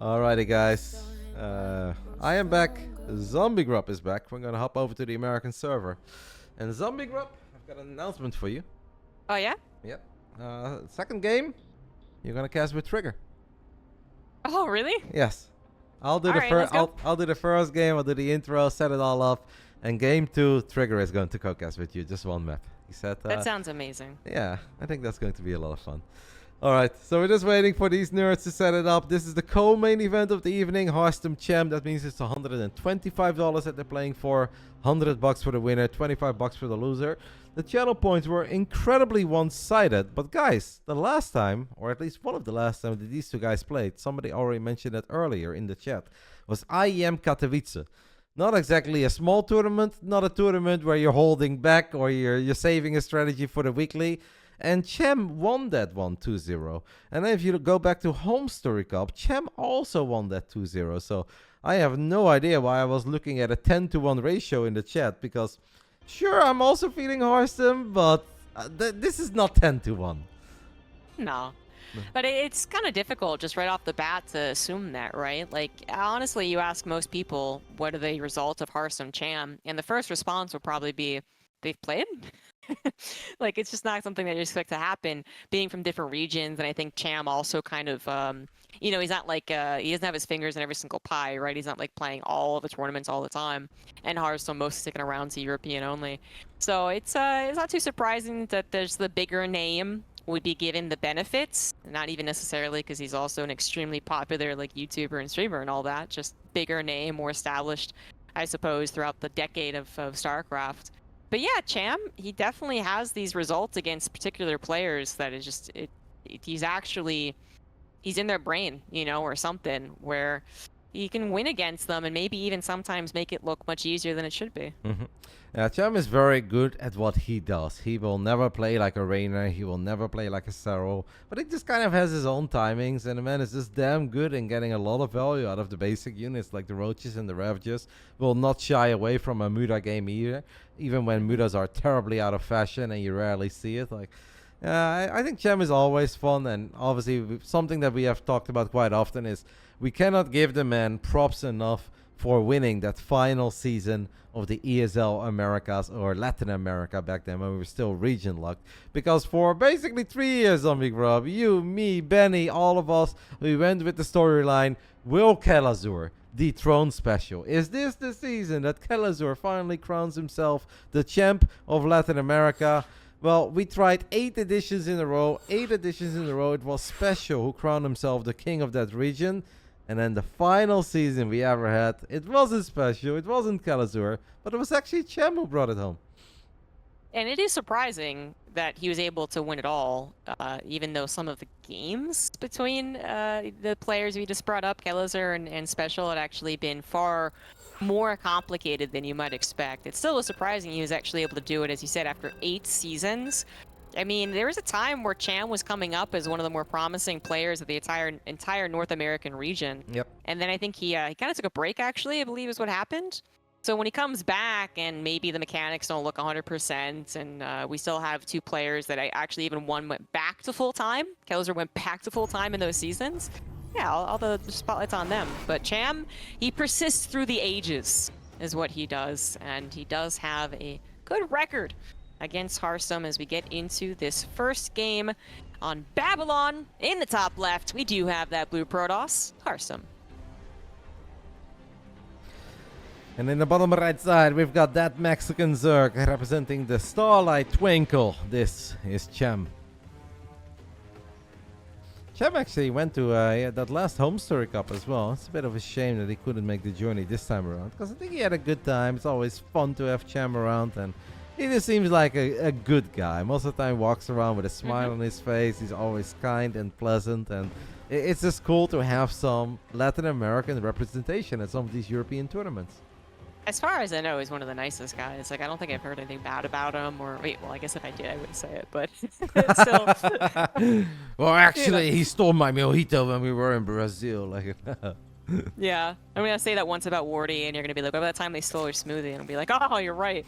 Alrighty, guys. I am back. ZombieGrub is back. We're gonna hop over to the American server. And ZombieGrub, I've got an announcement for you. Oh, yeah? Yep. Second game, you're gonna cast with Trigger. Oh, really? Yes. I'll do Alright, I'll do the first game. I'll do the intro, set it all up, and game 2, Trigger is going to co-cast with you. Just one map. He said. That sounds amazing. Yeah, I think that's going to be a lot of fun. Alright, so we're just waiting for these nerds to set it up. This is the co-main event of the evening, Harstem Cham. That means it's $125 that they're playing for. $100 for the winner, $25 for the loser. The channel points were incredibly one-sided. But guys, the last time, or at least one of the last time that these two guys played, somebody already mentioned it earlier in the chat, was IEM Katowice. Not exactly a small tournament, not a tournament where you're holding back or you're saving a strategy for the weekly. And Cham won that one 2-0. And then if you go back to Home Story Cup, Cham also won that 2-0. So I have no idea why I was looking at a 10-to-1 ratio in the chat. Because sure, I'm also feeling Harstem, but this is not 10-to-1. No. But it's kind of difficult just right off the bat to assume that, right? Like, honestly, you ask most people, what are the results of Harstem Cham? And the first response will probably be, they've played? Like, it's just not something that you expect to happen, being from different regions. And I think Cham also kind of, he's not like, he doesn't have his fingers in every single pie, right? He's not like playing all of the tournaments all the time. And Hearthstone mostly sticking around to European only. So it's not too surprising that there's the bigger name would be given the benefits, not even necessarily because he's also an extremely popular like YouTuber and streamer and all that, just bigger name, more established, I suppose, throughout the decade of StarCraft. But yeah, Cham, he definitely has these results against particular players that is just, he's in their brain, or something, where he can win against them and maybe even sometimes make it look much easier than it should be. Cham is very good at what he does. He will never play like a Reina. He will never play like a Sarrow. But he just kind of has his own timings. And the man is just damn good in getting a lot of value out of the basic units like the Roaches and the Ravages. Will not shy away from a Muda game either. Even when Mudas are terribly out of fashion and you rarely see it. I think Cham is always fun. And obviously something that we have talked about quite often is we cannot give the man props enough for winning that final season of the ESL Americas, or Latin America back then when we were still region locked. Because for basically 3 years, ZombieGrub, you, me, Benny, all of us, we went with the storyline, will Kelazur dethrone special? Is this the season that Kelazur finally crowns himself the champ of Latin America? Well, we tried 8 editions in a row. 8 editions in a row. It was Special who crowned himself the king of that region. And then the final season we ever had, it wasn't Special, it wasn't Kelazur, but it was actually Cham who brought it home. And it is surprising that he was able to win it all, even though some of the games between the players we just brought up, Kelazur and Special, had actually been far more complicated than you might expect. It still was surprising he was actually able to do it, as you said, after 8 seasons. I mean, there was a time where Cham was coming up as one of the more promising players of the entire North American region. Yep. And then I think he kind of took a break, actually, I believe is what happened. So when he comes back and maybe the mechanics don't look 100% and we still have 2 players that actually even one went back to full-time. Kelazur went back to full-time in those seasons. Yeah, all the spotlight's on them. But Cham, he persists through the ages is what he does. And he does have a good record against Harstem as we get into this first game on Babylon. In the top left, we do have that blue Protoss, Harstem. And in the bottom right side, we've got that Mexican Zerg representing the Starlight Twinkle. This is Cham. Cham actually went to that last Home Story Cup as well. It's a bit of a shame that he couldn't make the journey this time around, because I think he had a good time. It's always fun to have Cham around, and he just seems like a good guy. Most of the time walks around with a smile on his face. He's always kind and pleasant, and it's just cool to have some Latin American representation at some of these European tournaments. As far as I know, he's one of the nicest guys. Like, I don't think I've heard anything bad about him, or wait, well, I guess if I did, I wouldn't say it, but still. Well, actually, he stole my mojito when we were in Brazil. Like, Yeah, I'm gonna say that once about Wardy, and you're gonna be like, "By the time they stole her smoothie," and I'll be like, "Oh, you're right.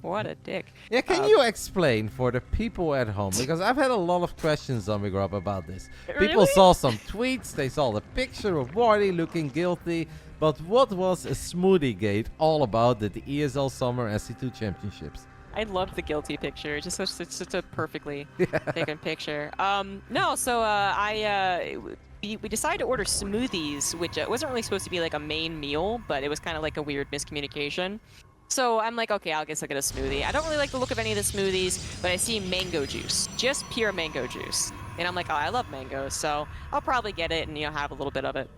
What a dick." Yeah, can you explain for the people at home? Because I've had a lot of questions, ZombieGrub, about this. People Really? saw some tweets, they saw the picture of Wardy looking guilty, but what was a Smoothie Gate all about at the ESL Summer SC2 Championships? I loved the guilty picture. It's such a perfectly taken picture. No, so we decided to order smoothies, which wasn't really supposed to be like a main meal, but it was kind of like a weird miscommunication. So I'm like, okay, I guess I'll get a smoothie. I don't really like the look of any of the smoothies, but I see mango juice, just pure mango juice. And I'm like, oh, I love mangoes, so I'll probably get it and, have a little bit of it.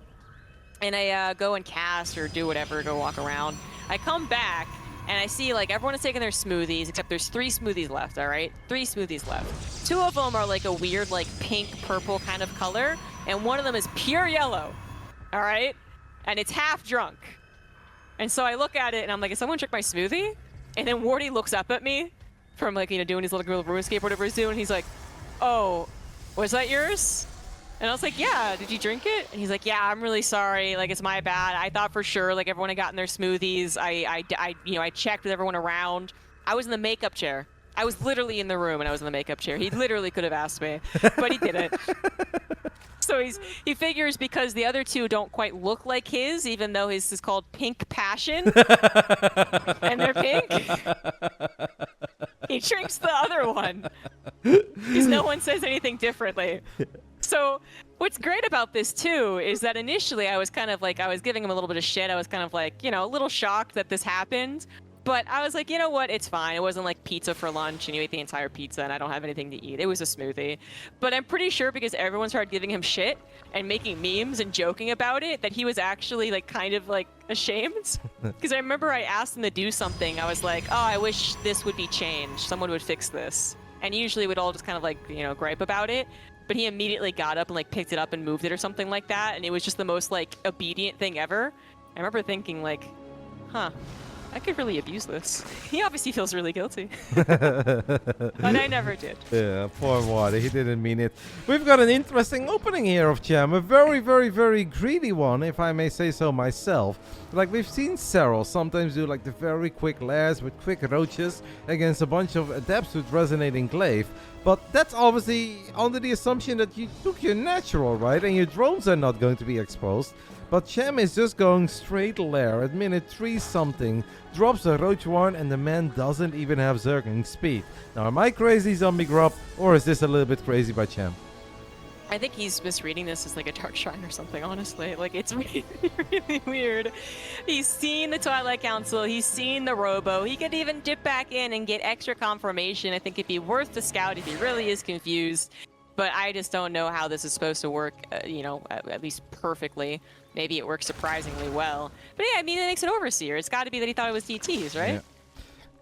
And I go and cast or do whatever, go walk around. I come back, and I see, like, everyone is taking their smoothies, except there's 3 smoothies left, all right? 3 smoothies left. 2 of them are, like, a weird, like, pink-purple kind of color, and one of them is pure yellow, all right? And it's half drunk. And so I look at it, and I'm like, is someone drink my smoothie? And then Wardy looks up at me from, like, doing his little RuneScape or whatever he's doing. He's like, oh, was that yours? And I was like, yeah, did you drink it? And he's like, yeah, I'm really sorry. Like, it's my bad. I thought for sure, like, everyone had gotten their smoothies. I checked with everyone around. I was in the makeup chair. I was literally in the room, and I was in the makeup chair. He literally could have asked me, but he didn't. So he figures because the other 2 don't quite look like his, even though his is called Pink Passion, and they're pink, he drinks the other one because no one says anything differently. So what's great about this too is that initially I was kind of like, I was giving him a little bit of shit. I was kind of like, a little shocked that this happened. But I was like, you know what? It's fine. It wasn't like pizza for lunch and you ate the entire pizza and I don't have anything to eat. It was a smoothie. But I'm pretty sure because everyone started giving him shit and making memes and joking about it that he was actually like kind of like ashamed. Because I remember I asked him to do something. I was like, oh, I wish this would be changed. Someone would fix this. And usually we'd all just kind of like, gripe about it. But he immediately got up and like picked it up and moved it or something like that. And it was just the most like obedient thing ever. I remember thinking like, huh. I could really abuse this. He obviously feels really guilty. But I never did. Yeah, poor Wardy. He didn't mean it. We've got an interesting opening here of Cham. A very, very, very greedy one, if I may say so myself. Like, we've seen Serral sometimes do like the very quick lairs with quick roaches against a bunch of adepts with resonating glaive. But that's obviously under the assumption that you took your natural, right? And your drones are not going to be exposed. But Cham is just going straight lair at minute 3 something, drops a Roach Warren, and the man doesn't even have Zergling speed. Now, am I crazy, ZombieGrub, or is this a little bit crazy by Cham? I think he's misreading this as like a Dark Shrine or something, honestly. Like, it's really, really weird. He's seen the Twilight Council, he's seen the Robo, he could even dip back in and get extra confirmation. I think it'd be worth the scout if he really is confused. But I just don't know how this is supposed to work, at least perfectly. Maybe it works surprisingly well. But yeah, I mean, it makes an Overseer. It's got to be that he thought it was DTs, right?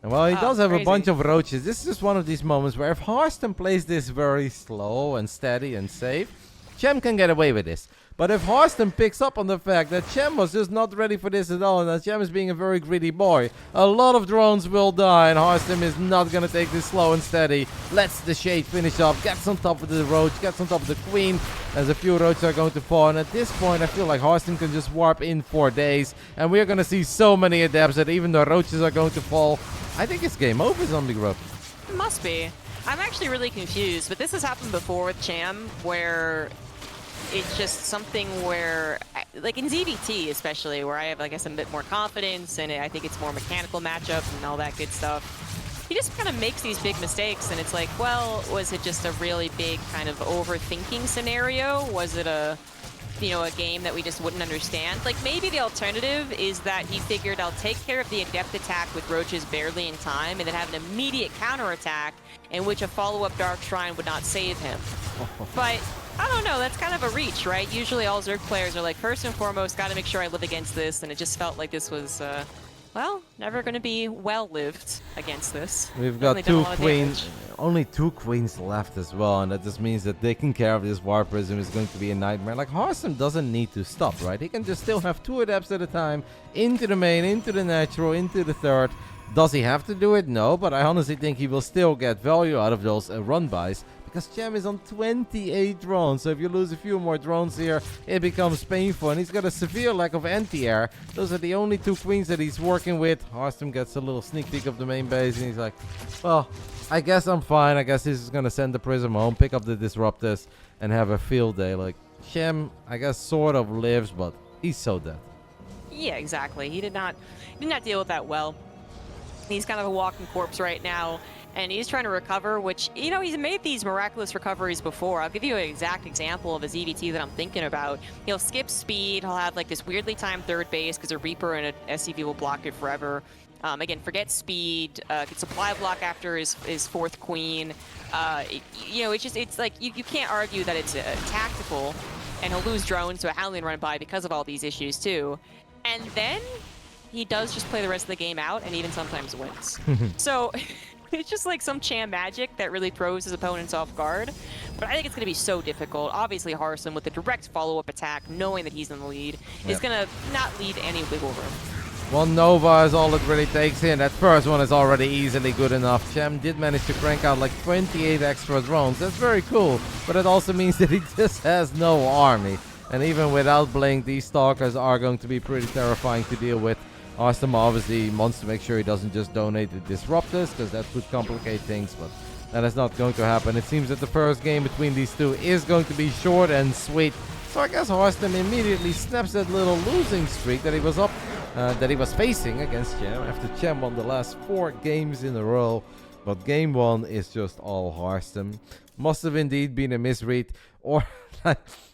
Yeah. Well, he does have crazy. a bunch of roaches. This is just one of these moments where if Harstem plays this very slow and steady and safe, Cham can get away with this. But if Harstem picks up on the fact that Cham was just not ready for this at all and that Cham is being a very greedy boy, a lot of drones will die and Harstem is not going to take this slow and steady. Lets the Shade finish up, gets on top of the Roach, gets on top of the Queen, as a few Roaches are going to fall. And at this point, I feel like Harstem can just warp in for days. And we're going to see so many Adepts that even the Roaches are going to fall. I think it's game over, ZombieGrub. It must be. I'm actually really confused, but this has happened before with Cham, where it's just something where, like in ZVT especially, where I have, I guess, a bit more confidence, and I think it's more mechanical matchup and all that good stuff. He just kind of makes these big mistakes, and it's like, well, was it just a really big kind of overthinking scenario? Was it a game that we just wouldn't understand? Like, maybe the alternative is that he figured I'll take care of the Adept attack with Roaches barely in time, and then have an immediate counterattack in which a follow-up Dark Shrine would not save him. But I don't know, that's kind of a reach, right? Usually all Zerg players are like, first and foremost, gotta make sure I live against this, and it just felt like this was, well, never gonna be well-lived against this. We've got only two queens left as well, and that just means that taking care of this War Prism is going to be a nightmare. Like, Harstem doesn't need to stop, right? He can just still have 2 Adepts at a time, into the main, into the natural, into the third. Does he have to do it? No, but I honestly think he will still get value out of those run-bys. because Cham is on 28 drones. So if you lose a few more drones here, it becomes painful. And he's got a severe lack of anti-air. Those are the only 2 queens that he's working with. Harstem gets a little sneak peek of the main base, and he's like, well, I guess I'm fine. I guess this is going to send the Prism home, pick up the Disruptors, and have a field day. Like, Cham, I guess, sort of lives, but he's so dead. Yeah, exactly. He did not deal with that well. He's kind of a walking corpse right now, and he's trying to recover, which, you know, he's made these miraculous recoveries before. I'll give you an exact example of his EVT that I'm thinking about. He'll skip speed. He'll have like this weirdly timed third base because a Reaper and a SCV will block it forever. Again, forget speed, can supply block after his 4th queen. You know, it's like you can't argue that it's tactical, and he'll lose drones to a Howling run by because of all these issues too. And then he does just play the rest of the game out and even sometimes wins. So it's just like some Cham magic that really throws his opponents off guard. But I think it's going to be so difficult. Obviously, Harstem with the direct follow-up attack, knowing that he's in the lead, is going to not lead any wiggle room. One Nova is all it really takes here. That first one is already easily good enough. Cham did manage to crank out like 28 extra drones. That's very cool, but it also means that he just has no army. And even without Blink, these Stalkers are going to be pretty terrifying to deal with. Harstem obviously wants to make sure he doesn't just donate the Disruptors, because that could complicate things, but that is not going to happen. It seems that the first game between these two is going to be short and sweet. So I guess Harstem immediately snaps that little losing streak that he was up, that he was facing against Cham after Cham won the last 4 games in a row. But game 1 is just all Harstem. Must have indeed been a misread, or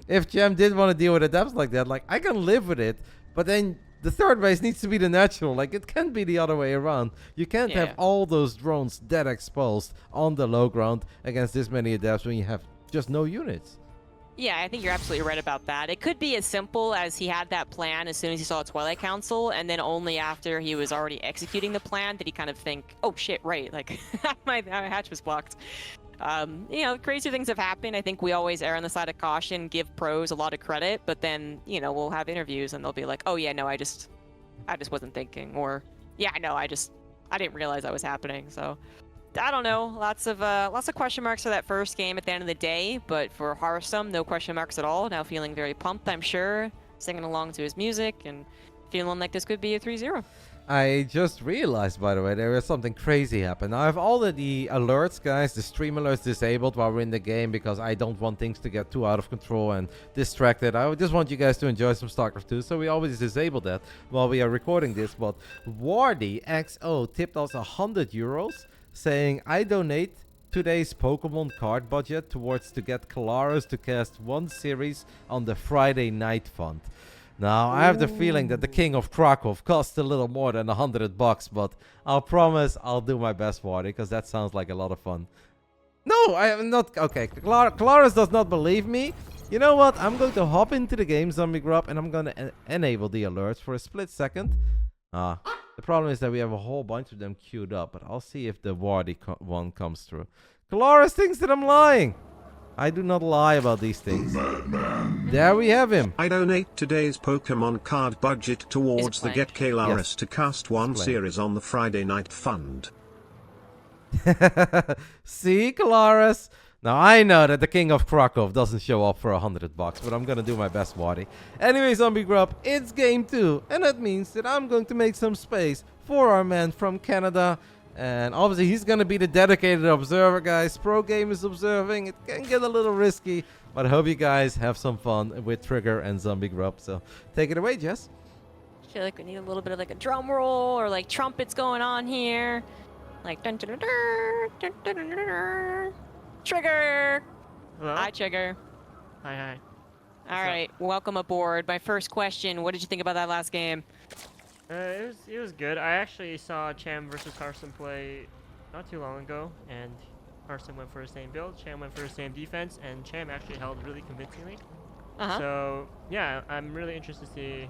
if Cham did want to deal with adepts like that, like, I can live with it, but then the third base needs to be the natural. Like, it can't be the other way around. You can't have all those drones dead exposed on the low ground against this many adepts when you have just no units. Yeah, I think you're absolutely right about that. It could be as simple as he had that plan as soon as he saw Twilight Council, and then only after he was already executing the plan did he kind of think, oh shit, right, like, my hatch was blocked. You know, crazy things have happened. I think we always err on the side of caution, give pros a lot of credit, but then, you know, we'll have interviews and they'll be like, oh yeah, no, I just wasn't thinking, or yeah, no, I didn't realize that was happening. So I don't know, lots of question marks for that first game at the end of the day, but for Harstem, no question marks at all. Now feeling very pumped, I'm sure, singing along to his music and feeling like this could be a 3-0. I just realized, by the way, there is something crazy happen. Now, I have all of the alerts, guys, the stream alerts disabled while we're in the game because I don't want things to get too out of control and distracted. I just want you guys to enjoy some StarCraft 2, so we always disable that while we are recording this. But Wardy XO tipped us €100 saying, I donate today's Pokemon card budget towards to get Kalaris to cast 1 series on the Friday night fund. Now, I have the feeling that the King of Krakow costs a little more than $100, but I'll promise I'll do my best, Wardy, because that sounds like a lot of fun. No, I am not. Okay, Kalaris does not believe me. You know what? I'm going to hop into the game, ZombieGrub, and I'm going to enable the alerts for a split second. The problem is that we have a whole bunch of them queued up, but I'll see if the Wardy one comes through. Kalaris thinks that I'm lying. I do not lie about these things. There we have him. I donate today's Pokemon card budget towards the Get Kalaris to cast 1 series on the Friday night fund. See, Kalaris? Now, I know that the King of Krakow doesn't show up for $100, but I'm gonna do my best, Wardy. Anyway, ZombieGrub, it's game 2, and that means that I'm going to make some space for our man from Canada. And obviously, he's going to be the dedicated observer, guys. Pro game is observing. It can get a little risky, but I hope you guys have some fun with Trigger and ZombieGrub. So take it away, Jess. I feel like we need a little bit of like a drum roll or like trumpets going on here. Like dun dun dun dun dun dun dun dun. Trigger! Hello? Hi, Trigger. Hi. All right, welcome aboard. My first question, what did you think about that last game? It was good. I actually saw Cham versus Harstem play not too long ago, and Harstem went for the same build, Cham went for the same defense, and Cham actually held really convincingly. So yeah, I'm really interested to see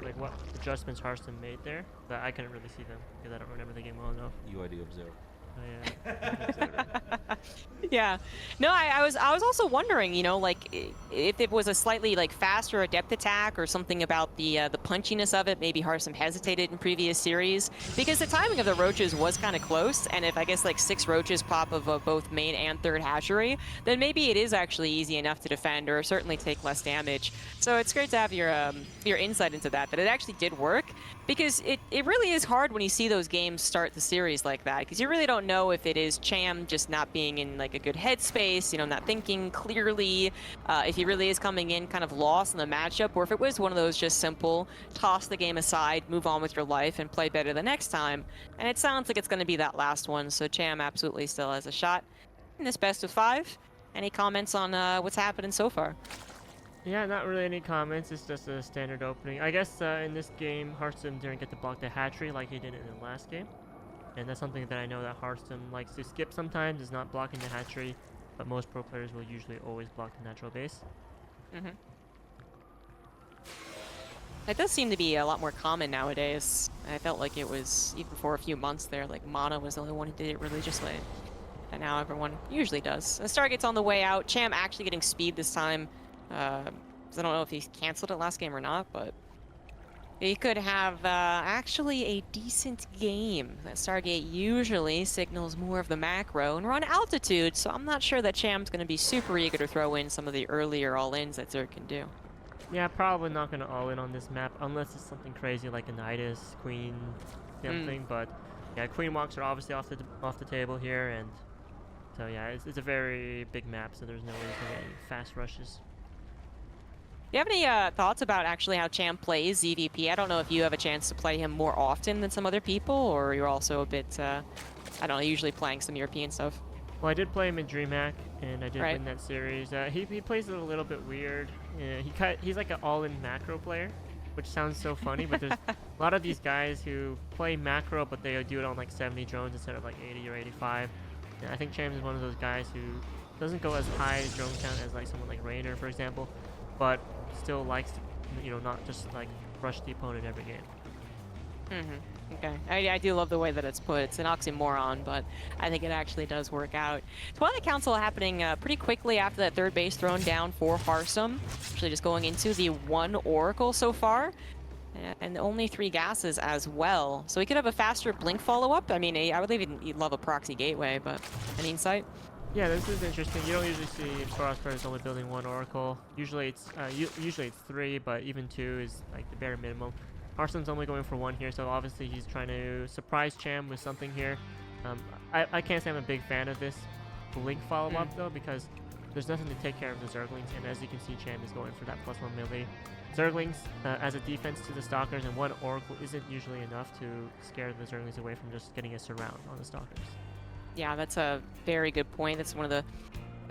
like what adjustments Harstem made there, but I couldn't really see them because I don't remember the game well enough. You are the observer. Oh, yeah. Yeah. No, I was also wondering, you know, like if it was a slightly like faster adept attack or something about the punchiness of it. Maybe Harstem hesitated in previous series because the timing of the roaches was kind of close. And if I guess like 6 roaches pop of both main and third hatchery, then maybe it is actually easy enough to defend or certainly take less damage. So it's great to have your insight into that it actually did work. Because it really is hard when you see those games start the series like that, because you really don't know if it is Cham just not being in like a good headspace, you know, not thinking clearly, if he really is coming in kind of lost in the matchup, or if it was one of those just simple, toss the game aside, move on with your life, and play better the next time. And it sounds like it's going to be that last one, so Cham absolutely still has a shot in this best of 5. Any comments on what's happening so far? Yeah, not really any comments. It's just a standard opening. I guess in this game, Harstem didn't get to block the hatchery like he did in the last game. And that's something that I know that Harstem likes to skip sometimes, is not blocking the hatchery. But most pro players will usually always block the natural base. Mm-hmm. It does seem to be a lot more common nowadays. I felt like it was, even for a few months there, like Mana was the only one who did it religiously. And now everyone usually does. And Stargate's on the way out. Cham actually getting speed this time. I don't know if he canceled it last game or not, but he could have actually a decent game. That Stargate usually signals more of the macro, and we're on altitude, so I'm not sure that Cham's going to be super eager to throw in some of the earlier all-ins that Zerg can do. Yeah, probably not going to all-in on this map, unless it's something crazy like a Nidus, Queen, something, but yeah, Queen walks are obviously off the table here, and so yeah, it's a very big map, so there's no way to get any fast rushes. Do you have any thoughts about actually how Cham plays ZVP? I don't know if you have a chance to play him more often than some other people, or you're also a bit, I don't know, usually playing some European stuff. Well, I did play him in DreamHack, and I did win that series. He plays it a little bit weird. He's like an all-in macro player, which sounds so funny, but there's a lot of these guys who play macro, but they do it on like 70 drones instead of like 80 or 85. And I think Cham is one of those guys who doesn't go as high drone count as like someone like Raynor, for example, but still likes to, you know, not just like rush the opponent every game. Okay. I do love the way that it's put. It's an oxymoron, but I think it actually does work out. Twilight Council happening pretty quickly after that third base thrown down for Harstem. Actually just going into the 1 Oracle so far. And only 3 gases as well. So we could have a faster blink follow-up. I mean, I would even love a proxy gateway, but any insight? Yeah, this is interesting. You don't usually see Protoss players only building 1 Oracle. Usually it's 3, but even 2 is like the bare minimum. Harstem's only going for 1 here, so obviously he's trying to surprise Cham with something here. I can't say I'm a big fan of this blink follow-up though, because there's nothing to take care of the Zerglings, and as you can see, Cham is going for that +1 melee. Zerglings as a defense to the Stalkers, and 1 Oracle isn't usually enough to scare the Zerglings away from just getting a surround on the Stalkers. Yeah, that's a very good point. That's one of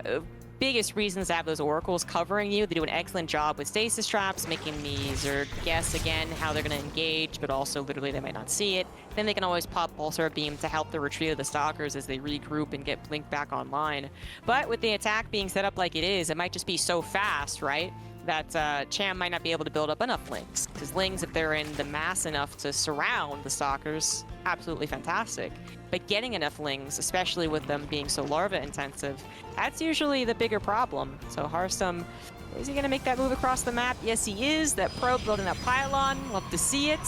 the biggest reasons to have those oracles covering you. They do an excellent job with stasis traps, making the Zerg guess again how they're going to engage, but also literally they might not see it. Then they can always pop Pulsar Beam to help the retreat of the Stalkers as they regroup and get Blink back online. But with the attack being set up like it is, it might just be so fast, right, that Cham might not be able to build up enough Lings. Because Lings, if they're in the mass enough to surround the Stalkers, absolutely fantastic. But getting enough Lings, especially with them being so larva intensive, that's usually the bigger problem. So Harstem, is he going to make that move across the map? Yes, he is. That probe building that pylon, love to see it.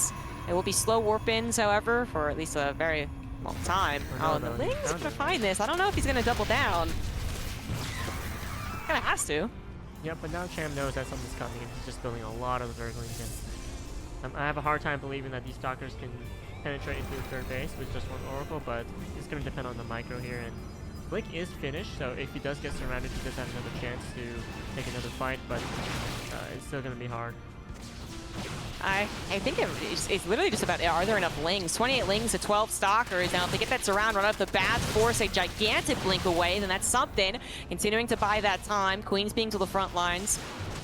It will be slow warp-ins, however, for at least a very long time. Oh, the Ling's going to find this. I don't know if he's going to double down. Kind of has to. Yeah, but now Cham knows that something's coming, and he's just building a lot of Zerglings in. I have a hard time believing that these Stalkers can penetrate into the third base with just 1 Oracle, but it's going to depend on the micro here. And Blink is finished, so if he does get surrounded, he does have another chance to take another fight, but it's still going to be hard. I think it's literally just about, are there enough Lings? 28 Lings to 12 Stalkers. Now, if they get that surround right off the bat, force a gigantic Blink away, then that's something. Continuing to buy that time. Queen's being to the front lines.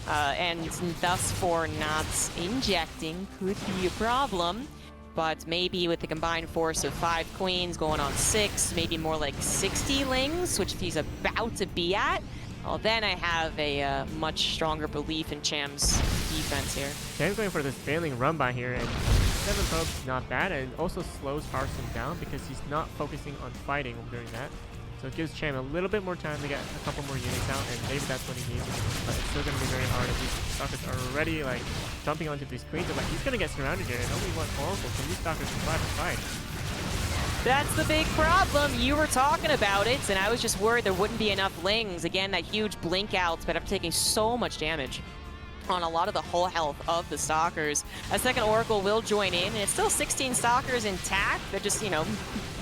And thus for not injecting could be a problem. But maybe with the combined force of 5 Queens going on 6, maybe more like 60 Lings, which he's about to be at, well, then I have a much stronger belief in Cham's defense here. Cham's going for this failing run by here, and 7 probes is not bad, and it also slows Harstem down because he's not focusing on fighting during that. So it gives Cham a little bit more time to get a couple more units out, and maybe that's what he needs. But it's still going to be very hard. If these stalkers are already like jumping onto these queens, and like he's going to get surrounded here, and only one Oracle. Can these stalkers survive the fight? That's the big problem. You were talking about it, and I was just worried there wouldn't be enough lings. Again, that huge blink outs, but I'm taking so much damage on a lot of the whole health of the stalkers. A second Oracle will join in, and it's still 16 stalkers intact. They're just, you know,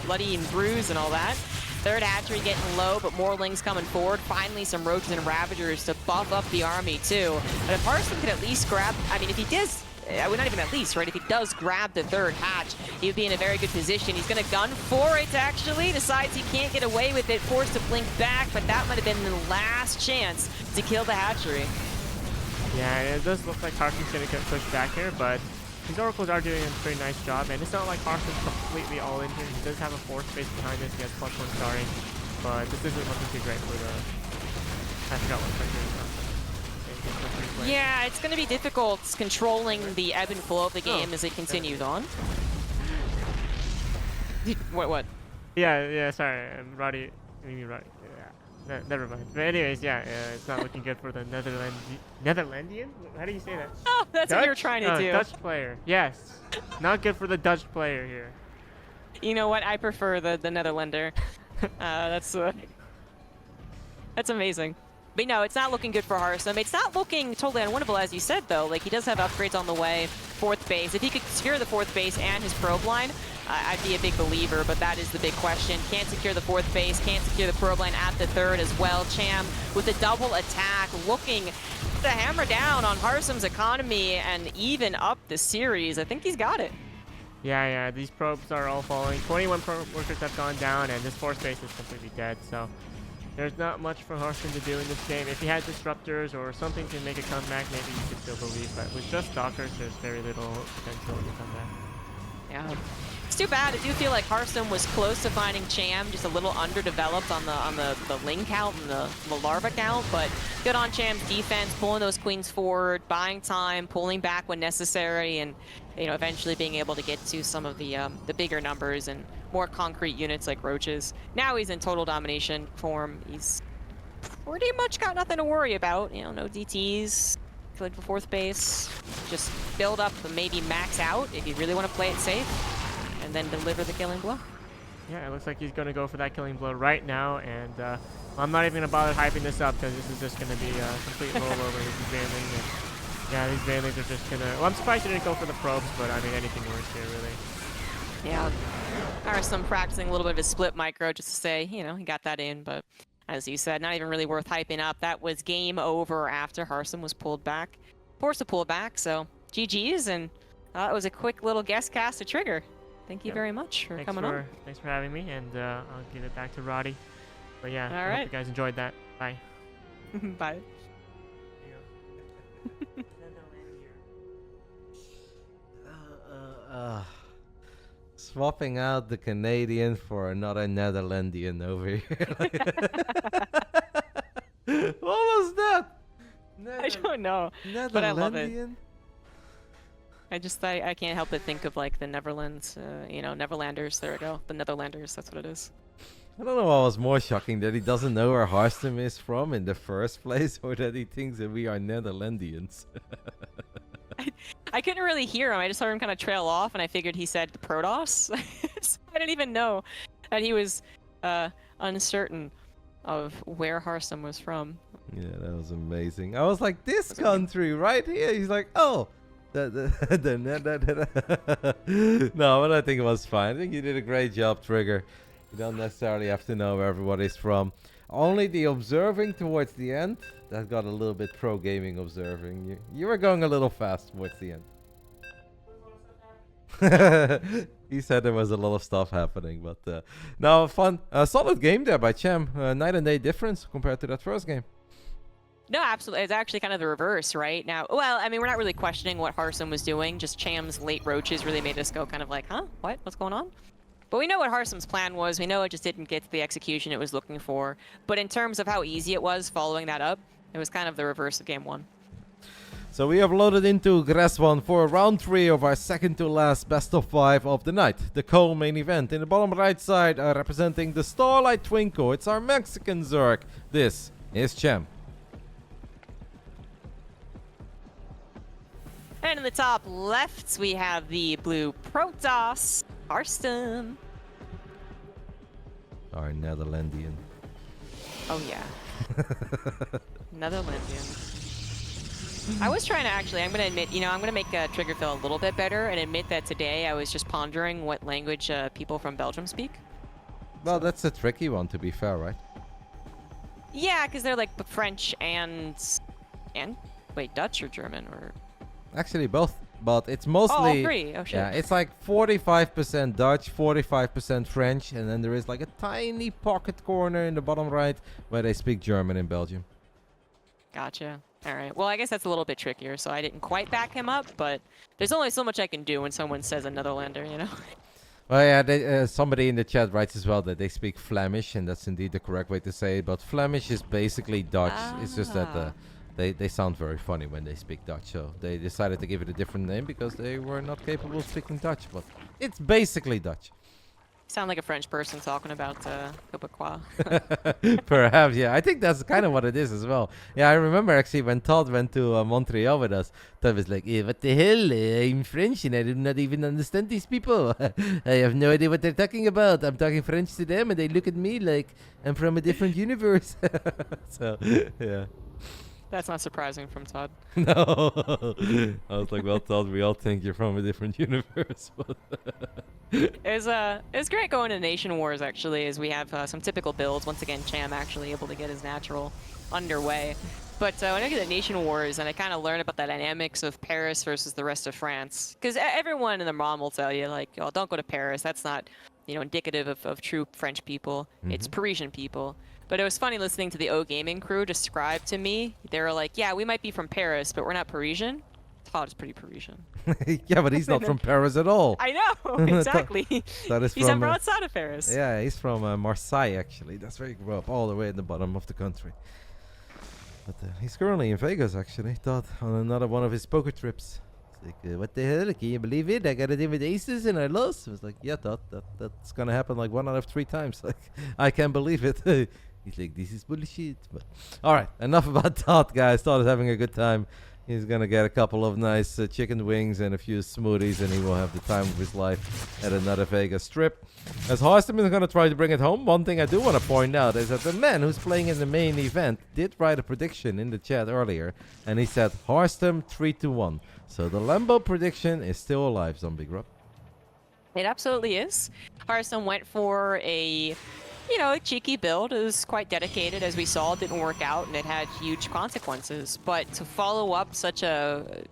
bloody and bruised and all that. Third hatchery getting low, but more lings coming forward. Finally, some roaches and ravagers to buff up the army, too. But if Harstem could at least grab, I mean, if he does, well, not even at least, right? If he does grab the third hatch, he would be in a very good position. He's going to gun for it, actually. Decides he can't get away with it, forced to blink back, but that might have been the last chance to kill the hatchery. Yeah, it does look like Harstem's going to get pushed back here, but these Oracles are doing a pretty nice job, and it's not like Harstem's completely all in here. He does have a force base behind this. He has +1 starring, but this isn't looking too great for the... I forgot what player it is. Yeah, it's going to be difficult controlling the ebb and flow of the game as it continues on. What? Yeah, sorry, Roddy. Roddy. Yeah, never mind. But anyways, yeah, it's not looking good for the Netherlandian? How do you say that? Oh, that's Dutch? what you're trying to do. Dutch player, yes. Not good for the Dutch player here. You know what? I prefer the Netherlander. That's amazing. But no, it's not looking good for Harstem. It's not looking totally unwinnable, as you said, though. Like, he does have upgrades on the way. 4th base. If he could secure the 4th base and his probe line, I'd be a big believer, but that is the big question. Can't secure the 4th base, can't secure the probe line at the 3rd as well. Cham with a double attack, looking to hammer down on Harstem's economy and even up the series. I think he's got it. Yeah, these probes are all falling. 21 probe workers have gone down, and this 4th base is completely dead, so... There's not much for Harstem to do in this game. If he had disruptors or something to make a comeback, maybe you could still believe. But with just stalkers, there's very little potential in the comeback. Yeah, it's too bad. I do feel like Harstem was close to finding Cham, just a little underdeveloped on the ling count and the larva count. But good on Cham's defense, pulling those queens forward, buying time, pulling back when necessary, and eventually being able to get to some of the bigger numbers and more concrete units like roaches. Now he's in total domination form. He's pretty much got nothing to worry about. No DTs, good for 4th base. Just build up and maybe max out if you really want to play it safe, and then deliver the killing blow. Yeah, it looks like he's going to go for that killing blow right now, and I'm not even going to bother hyping this up because this is just going to be a complete rollover. This is Vanling, and yeah, these Vanlings are just going to... Well, I'm surprised he didn't go for the probes, but I mean, anything worse here, really. Yeah, Harstem practicing a little bit of his split micro just to say, he got that in, but as you said, not even really worth hyping up. That was game over after Harstem was pulled back, forced to pull back, so GG's, and it was a quick little guest cast to Trigger. Thank you very much for coming on. Thanks for having me, and I'll give it back to Roddy. But yeah, I hope you guys enjoyed that. Bye. Bye. Swapping out the Canadian for another Netherlandian over here. What was that? I don't know, but I love it. I can't help but think of like the Netherlands, Neverlanders. There we go, the Netherlanders. That's what it is. I don't know what was more shocking, that he doesn't know where Harstem is from in the first place, or that he thinks that we are Netherlandians. I couldn't really hear him. I just heard him kind of trail off, and I figured he said Protoss. So I didn't even know that he was uncertain of where Harstem was from. Yeah, that was amazing. I was like, this country right here. He's like, oh. No, but I think it was fine. I think you did a great job, Trigger. You don't necessarily have to know where everybody's from. Only the observing towards the end, that got a little bit pro gaming observing. You were going a little fast towards the end. He said there was a lot of stuff happening, but no, fun. Solid game there by Cham. Night and day difference compared to that first game. No, absolutely. It's actually kind of the reverse, right? Now, well, I mean, we're not really questioning what Harstem was doing. Just Cham's late roaches really made us go kind of like, huh? What? What's going on? But we know what Harstem's plan was. We know it just didn't get to the execution it was looking for. But in terms of how easy it was following that up, it was kind of the reverse of game one. So So we have loaded into Greswan for round 3 of our second to last best of 5 of the night. The co-main event. In the bottom right side, representing the Starlight Twinkle, it's our Mexican Zerg. This is Cham. And in the top left, we have the blue Protoss, Harstem. Our Netherlandian. Oh yeah. Netherlandian. I was trying to actually, I'm going to admit, I'm going to make Trigger feel a little bit better and admit that today I was just pondering what language people from Belgium speak. Well, that's a tricky one, to be fair, right? Yeah, because they're like French and wait, Dutch or German or? Actually, both. But it's mostly... Oh, all three. Oh, shit. Yeah, it's like 45% Dutch, 45% French, and then there is like a tiny pocket corner in the bottom right where they speak German in Belgium. Gotcha. All right. Well, I guess that's a little bit trickier, so I didn't quite back him up, but there's only so much I can do when someone says a Netherlander, you know? Well, yeah, somebody in the chat writes as well that they speak Flemish, and that's indeed the correct way to say it, but Flemish is basically Dutch. It's just that they sound very funny when they speak Dutch, so they decided to give it a different name because they were not capable of speaking Dutch, but it's basically Dutch. Sound like a French person talking about Quebecois. Perhaps, yeah. I think that's kind of what it is as well. Yeah, I remember actually when Todd went to Montreal with us, Todd was like, what the hell? I'm French and I do not even understand these people. I have no idea what they're talking about. I'm talking French to them and they look at me like I'm from a different universe. So, yeah. That's not surprising from Todd. No. I was like, well, Todd, we all think you're from a different universe. It was great going to Nation Wars, actually, as we have some typical builds. Once again, Cham actually able to get his natural underway. But when I get to Nation Wars, and I kind of learn about the dynamics of Paris versus the rest of France. Because everyone in the mom will tell you, like, oh, don't go to Paris. That's not, indicative of true French people. It's Parisian people. But it was funny listening to the O Gaming crew describe to me. They were like, yeah, we might be from Paris, but we're not Parisian. Todd is pretty Parisian. Yeah, but he's not from Paris at all. I know, exactly. That is he's from, from outside of Paris. Yeah, he's from Marseille, actually. That's where he grew up, all the way at the bottom of the country. But he's currently in Vegas, actually, Todd, on another one of his poker trips. It's like, what the hell? Can you believe it? I got it in with aces and I lost. I was like, yeah, Todd, that's going to happen like 1 out of 3 times. Like, I can't believe it. He's like, this is bullshit. But all right, enough about Todd, guys. Todd is having a good time. He's going to get a couple of nice chicken wings and a few smoothies, and he will have the time of his life at another Vegas trip. As Harstem is going to try to bring it home, one thing I do want to point out is that the man who's playing in the main event did write a prediction in the chat earlier, and he said Harstem 3-1. So the Lambo prediction is still alive, ZombieGrub. It absolutely is. Harstem went for a cheeky build. It was quite dedicated, as we saw. It didn't work out, and it had huge consequences. But to follow up such a,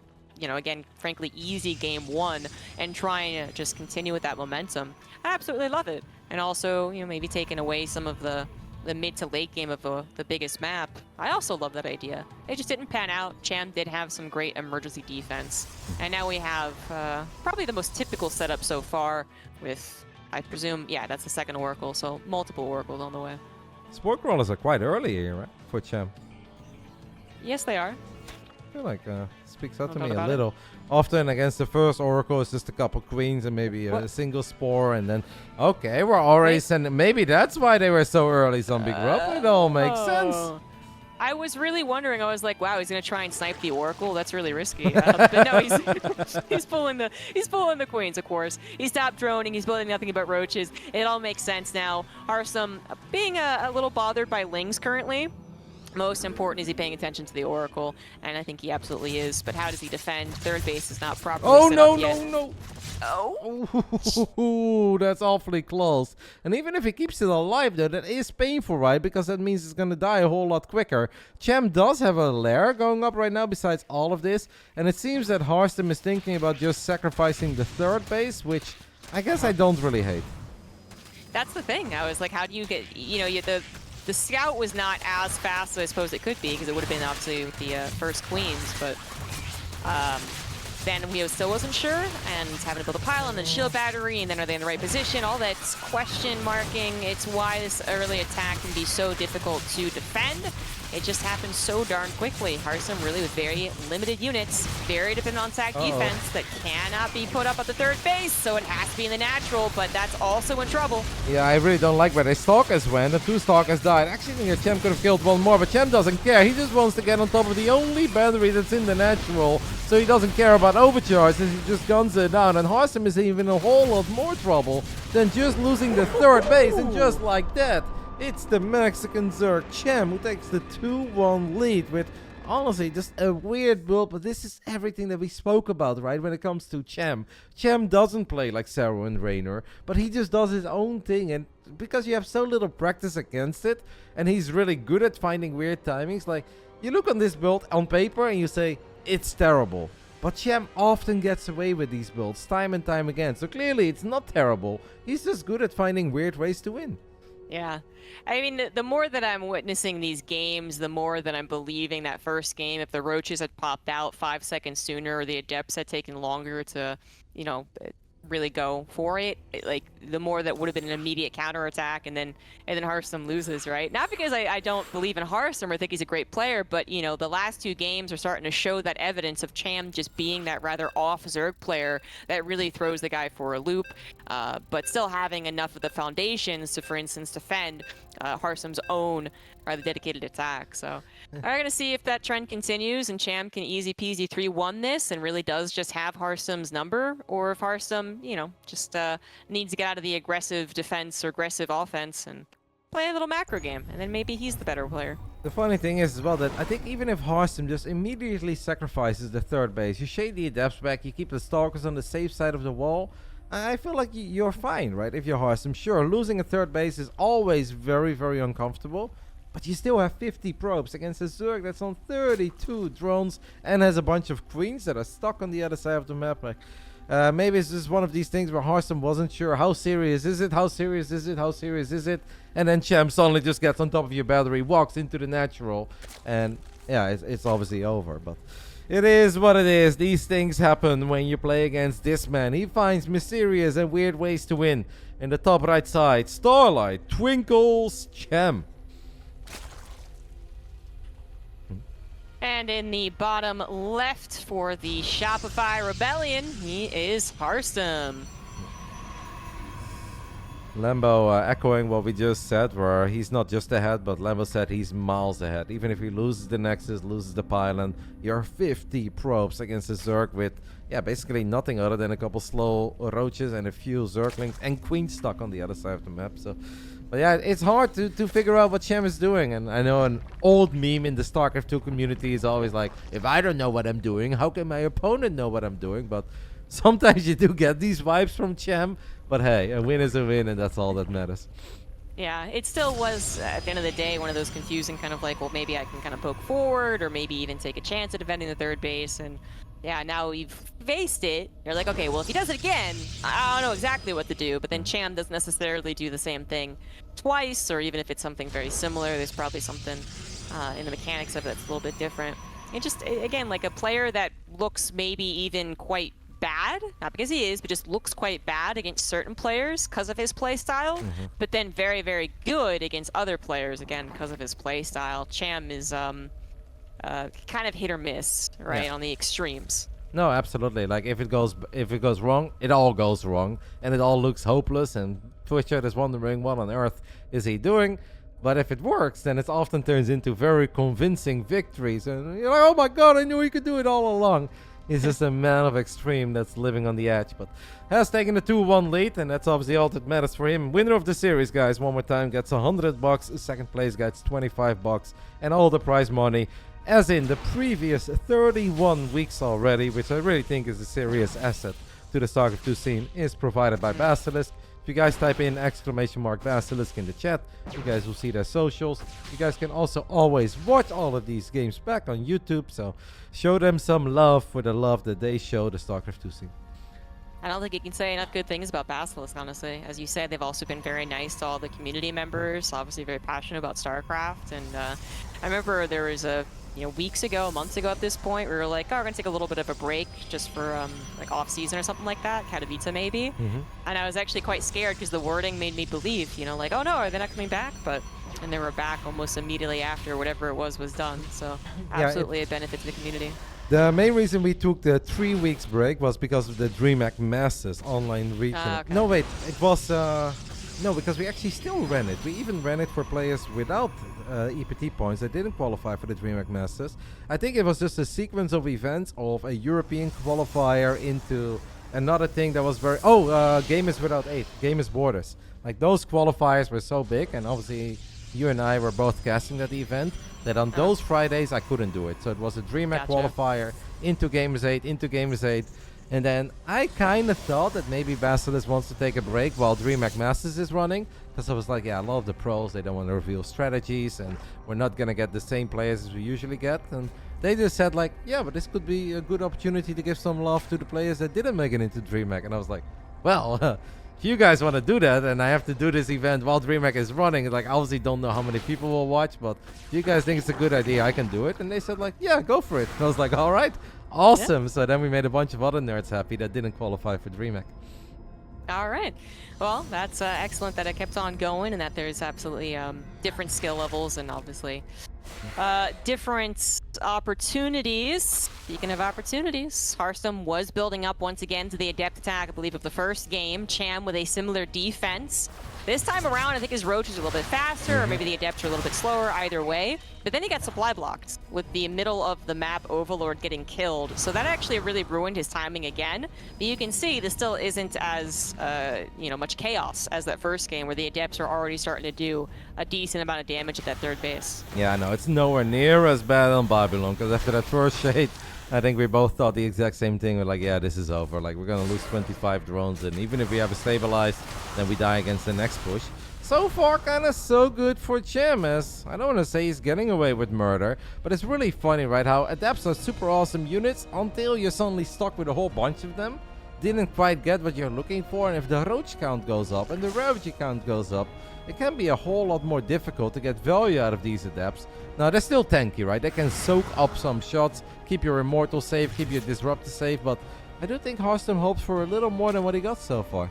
again, frankly, easy game 1 and trying to just continue with that momentum, I absolutely love it. And also, maybe taking away some of the mid to late game of the biggest map. I also love that idea. It just didn't pan out. Cham did have some great emergency defense. And now we have probably the most typical setup so far with... I presume, yeah, that's the second Oracle, so multiple Oracles on the way. Sport crawlers are quite early here, right? For Cham. Yes, they are. I feel like speaks out to Know me a about little. Often against the first Oracle, it's just a couple queens and maybe a single spore, and then, okay, we're already sending... Maybe that's why they were so early, ZombieGrub. It all makes sense. I was really wondering. I was like, wow, he's gonna try and snipe the Oracle. That's really risky. But no, he's pulling the queens, of course. He stopped droning. He's building nothing but roaches. It all makes sense now. Harstem being a little bothered by Lings currently. Most important is he paying attention to the Oracle, and I think he absolutely is. But how does he defend? Third base is not properly set up yet. No. Oh. Ooh, that's awfully close. And even if he keeps it alive, though, that is painful, right? Because that means it's going to die a whole lot quicker. Cham does have a lair going up right now besides all of this. And it seems that Harstem is thinking about just sacrificing the third base, which I guess I don't really hate. That's the thing. I was like, how do you get... The scout was not as fast as I suppose it could be, because it would have been obviously with the first queens, but then we still wasn't sure, and having to build a pile and then shield battery, and then are they in the right position? All that's question marking. It's why this early attack can be so difficult to defend. it just happened so darn quickly. Harstem really with very limited units, very dependent on sack defense that cannot be put up at the third base, so it has to be in the natural, but that's also in trouble. Yeah, I really don't like where the Stalkers went. The 2 Stalkers died. Actually, Cham could have killed 1 more, but Cham doesn't care. He just wants to get on top of the only battery that's in the natural, so he doesn't care about overcharges. He just guns it down, and Harstem is even in a whole lot more trouble than just losing the third base, and just like that, it's the Mexican Zerg Cham who takes the 2-1 lead with, honestly, just a weird build, but this is everything that we spoke about, right, when it comes to Cham. Cham doesn't play like Saro and Raynor, but he just does his own thing, and because you have so little practice against it, and he's really good at finding weird timings, like, you look on this build on paper and you say, it's terrible. But Cham often gets away with these builds time and time again, so clearly it's not terrible. He's just good at finding weird ways to win. Yeah. I mean, the more that I'm witnessing these games, the more that I'm believing that first game, if the Roaches had popped out 5 seconds sooner or the Adepts had taken longer to, you know, really go for it, like, the more that would have been an immediate counterattack, and then Harstem loses, right? Not because I don't believe in Harstem or think he's a great player, but, you know, the last 2 games are starting to show that evidence of Cham just being that rather off Zerg player that really throws the guy for a loop, but still having enough of the foundations to, for instance, defend Harstem's own rather dedicated attack. So we're going to see if that trend continues and Cham can easy peasy 3-1 this and really does just have Harstem's number, or if Harstem, you know, just needs to get out of the aggressive defense or aggressive offense and play a little macro game, and then maybe he's the better player. The funny thing is as well that I think even if Harstem just immediately sacrifices the third base, you shade the Adepts back, you keep the Stalkers on the safe side of the wall, I feel like you're fine, right? If you're Harstem, sure, losing a third base is always very, very uncomfortable, but you still have 50 probes against a Zerg that's on 32 drones and has a bunch of queens that are stuck on the other side of the map. Like, maybe it's just one of these things where Harstem wasn't sure how serious is it, how serious is it, how serious is it, and then Cham suddenly just gets on top of your battery, walks into the natural, and yeah, it's obviously over. But it is what it is. These things happen when you play against this man. He finds mysterious and weird ways to win. In the top right side, Starlight twinkles Cham. And in the bottom left for the Shopify Rebellion, he is Harstem. Lambo echoing what we just said, where he's not just ahead, but Lambo said he's miles ahead. Even if he loses the Nexus, loses the Pylon, you're 50 probes against a Zerg with, yeah, basically nothing other than a couple slow Roaches and a few Zerglings and Queen stuck on the other side of the map. So, but yeah, it's hard to figure out what Cham is doing. And I know an old meme in the StarCraft 2 community is always like, if I don't know what I'm doing, how can my opponent know what I'm doing? But sometimes you do get these vibes from Cham. But hey, a win is a win, and that's all that matters. Yeah, it still was, at the end of the day, one of those confusing kind of like, well, maybe I can kind of poke forward, or maybe even take a chance at defending the third base. And yeah, now we've faced it. You're like, okay, well, if he does it again, I don't know exactly what to do. But then Cham doesn't necessarily do the same thing twice, or even if it's something very similar, there's probably something in the mechanics of it that's a little bit different. And just, again, like a player that looks maybe even quite bad, not because he is, but just looks quite bad against certain players because of his play style, but then very, very good against other players, again, because of his play style. Cham is kind of hit or miss, right, Yeah. on the extremes. No, absolutely. Like if it goes wrong, it all goes wrong, and it all looks hopeless. And Twitcher is wondering what on earth is he doing. But if it works, then it often turns into very convincing victories, and you're like, oh my god, I knew he could do it all along. He's just a man of extreme that's living on the edge, but has taken the 2-1 lead, and that's obviously all that matters for him. Winner of the series, guys, one more time, gets $100. Second place gets $25, and all the prize money, as in the previous 31 weeks already, which I really think is a serious asset to the StarCraft 2 scene, is provided by BASILISK. If you guys type in !Basilisk in the chat, you guys will see their socials. You guys can also always watch all of these games back on YouTube, so show them some love for the love that they show the StarCraft 2 scene. I don't think you can say enough good things about Basilisk, honestly. As you said, they've also been very nice to all the community members, obviously very passionate about StarCraft. And I remember there was weeks ago, months ago at this point, we were like, oh, we're going to take a little bit of a break just for like off season or something like that, Katowice maybe. And I was actually quite scared because the wording made me believe, like, oh no, are they not coming back? But and they were back almost immediately after whatever it was done. So Yeah, absolutely a benefit to the community. The main reason we took the 3 weeks break was because of the DreamHack Masters online regional. Okay. No, wait, it was no, because we actually still ran it. We even ran it for players without EPT points that didn't qualify for the DreamHack Masters. I think it was just a sequence of events of a European qualifier into another thing that was very Game is Without 8, Game is Borders. Like those qualifiers were so big, and obviously you and I were both casting that event, that on those Fridays I couldn't do it. So it was a DreamHack qualifier into Gamers 8, and then I kind of thought that maybe Basilisk wants to take a break while DreamHack Masters is running, because I was like, yeah, a lot of the pros, they don't want to reveal strategies, and we're not going to get the same players as we usually get. And they just said like, yeah, but this could be a good opportunity to give some love to the players that didn't make it into DreamHack. And I was like, well, if you guys want to do that, and I have to do this event while DreamHack is running, like, I obviously don't know how many people will watch, but if you guys think it's a good idea, I can do it. And they said like, yeah, go for it. And I was like, all right, awesome. Yeah. So then we made a bunch of other nerds happy that didn't qualify for DreamHack. All right. Well, that's excellent that it kept on going, and that there's absolutely different skill levels and obviously different opportunities. Speaking of opportunities, Harstem was building up once again to the adept attack, I believe, of the first game. Cham with a similar defense. This time around, I think his roach is a little bit faster, or maybe the adepts are a little bit slower, either way. But then he got supply blocked with the middle of the map Overlord getting killed. So that actually really ruined his timing again. But you can see this still isn't as, much chaos as that first game, where the adepts are already starting to do a decent amount of damage at that third base. Yeah, no, it's nowhere near as bad on Babylon, because after that first shade, I think we both thought the exact same thing. We're like, yeah, this is over. Like, we're going to lose 25 drones, and even if we have a stabilized, then we die against the next push. So far, kind of so good for Cham, as I don't want to say he's getting away with murder, but it's really funny, right, how adepts are super awesome units until you're suddenly stuck with a whole bunch of them. Didn't quite get what you're looking for, and if the roach count goes up and the ravage count goes up, it can be a whole lot more difficult to get value out of these adepts. Now, they're still tanky, right? They can soak up some shots, keep your immortal safe, keep your disruptor safe, but I do think Harstem hopes for a little more than what he got so far.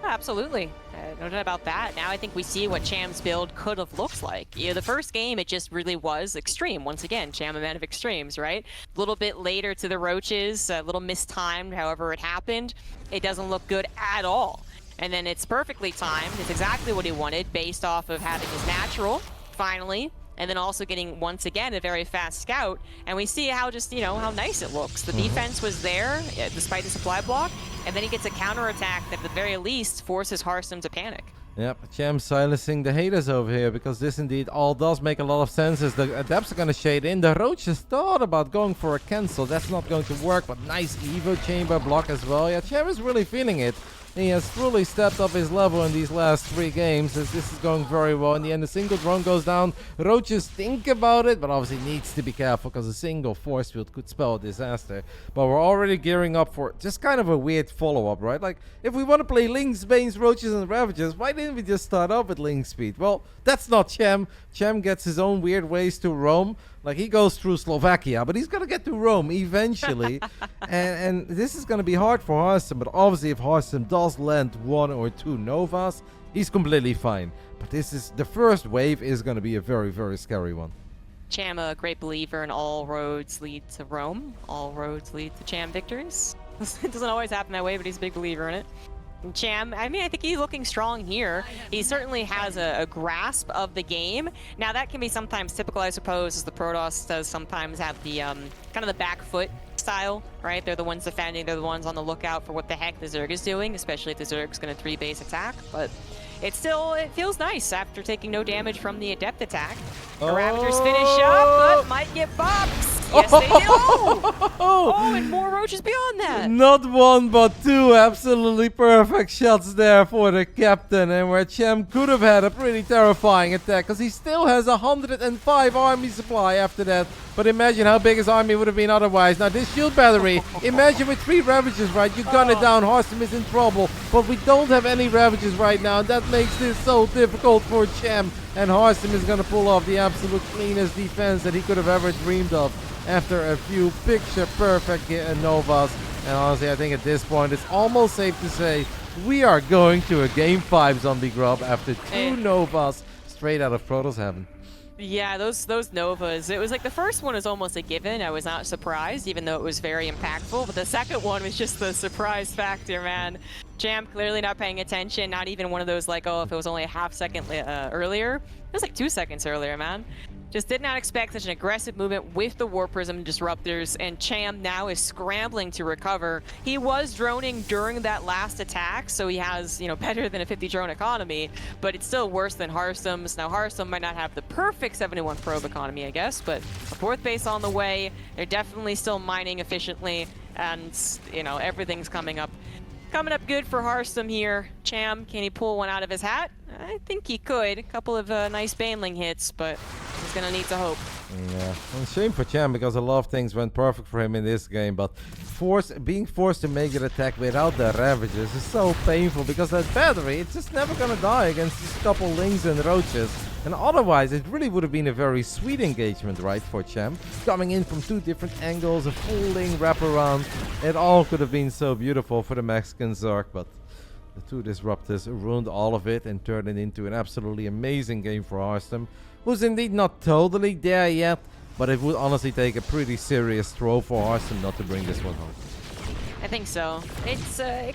Absolutely. No doubt about that. Now I think we see what Cham's build could have looked like. The first game, it just really was extreme. Once again, Cham, a man of extremes, right? A little bit later to the roaches, a little mistimed, however it happened. It doesn't look good at all. And then it's perfectly timed. It's exactly what he wanted, based off of having his natural, finally, and then also getting, once again, a very fast scout. And we see how just, how nice it looks. The defense was there, despite the supply block, and then he gets a counterattack that at the very least forces Harstem to panic. Yep, Cham silencing the haters over here, because this indeed all does make a lot of sense, as the adepts are going to shade in. The roaches thought about going for a cancel. That's not going to work, but nice Evo chamber block as well. Yeah, Cham is really feeling it. He has fully stepped up his level in these last 3 games, as this is going very well. In the end, a single drone goes down. Roaches think about it, but obviously needs to be careful, because a single force field could spell a disaster. But we're already gearing up for just kind of a weird follow-up, right? Like, if we want to play Lynx, Banes, Roaches, and Ravagers, why didn't we just start off with Lynx speed? Well, that's not Cham. Cham gets his own weird ways to roam. Like, he goes through Slovakia, but he's going to get to Rome eventually. and this is going to be hard for Harstem, but obviously if Harstem does land 1 or 2 Novas, he's completely fine. But the first wave is going to be a very, very scary one. Cham, a great believer in all roads lead to Rome. All roads lead to Cham victories. It doesn't always happen that way, but he's a big believer in it. Cham, I think he's looking strong here. He certainly has a grasp of the game. Now, that can be sometimes typical, I suppose, as the Protoss does sometimes have the kind of the back foot style, right? They're the ones defending, they're the ones on the lookout for what the heck the Zerg is doing, especially if the Zerg's going to 3-base attack. But it feels nice after taking no damage from the Adept attack. The Ravagers finish up, but might get bops. Yes, they do. Oh, and more roaches beyond that. Not 1, but 2 absolutely perfect shots there for the captain. And where Cham could have had a pretty terrifying attack, because he still has 105 army supply after that. But imagine how big his army would have been otherwise. Now, this shield battery, imagine with 3 Ravagers, right? You gun it down, Harstem is in trouble. But we don't have any Ravagers right now, and that makes this so difficult for Cham. And Harstem is going to pull off the absolute cleanest defense that he could have ever dreamed of after a few picture-perfect Novas. And honestly, I think at this point, it's almost safe to say we are going to a Game 5 ZombieGrub after 2 Novas straight out of Protoss heaven. Yeah, those Novas. It was like the first one was almost a given. I was not surprised, even though it was very impactful. But the second one was just the surprise factor, man. Cham clearly not paying attention. Not even one of those like, oh, if it was only a half second earlier. It was like 2 seconds earlier, man. Just did not expect such an aggressive movement with the Warp Prism disruptors, and Cham now is scrambling to recover. He was droning during that last attack, so he has, you know, better than a 50 drone economy, but it's still worse than Harstem's. Now, Harstem might not have the perfect 71 probe economy, I guess, but a fourth base on the way. They're definitely still mining efficiently, and, you know, everything's coming up good for Harstem here. Cham, can he pull one out of his hat? I think he could. A couple of nice Baneling hits, but he's gonna need to hope. Yeah, well, shame for Cham because a lot of things went perfect for him in this game, but being forced to make an attack without the Ravages is so painful because that battery, it's just never gonna die against these couple Lings and Roaches. And otherwise, it really would have been a very sweet engagement, right, for Cham. Coming in from 2 different angles, a full Ling wraparound. It all could have been so beautiful for the Mexican Zerg, but the 2 disruptors ruined all of it and turned it into an absolutely amazing game for Harstem, who's indeed not totally there yet, but it would honestly take a pretty serious throw for Harstem not to bring this one home. I think so. It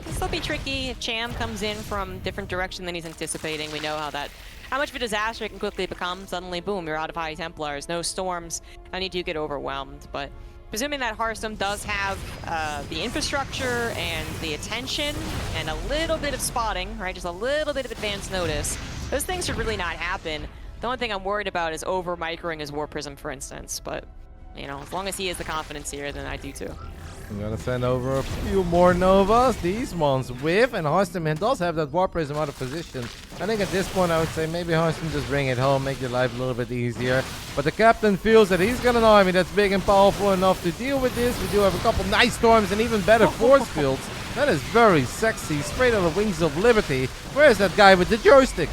can still be tricky if Cham comes in from different direction than he's anticipating. We know how much of a disaster it can quickly become. Suddenly, boom, you're out of High Templars, no storms. How do you get overwhelmed? But presuming that Harstem does have the infrastructure and the attention and a little bit of spotting, right? Just a little bit of advance notice. Those things should really not happen. The only thing I'm worried about is over-microing his War Prism, for instance. But, you know, as long as he has the confidence here, then I do too. I'm gonna send over a few more Novas. These ones whiff, and Harstem does have that Warp Prism out of position. I think at this point I would say maybe Harstem just bring it home, make your life a little bit easier. But the captain feels that he's got an army that's big and powerful enough to deal with this. We do have a couple nice storms and even better force fields. That is very sexy, straight out of Wings of Liberty. Where's that guy with the joystick?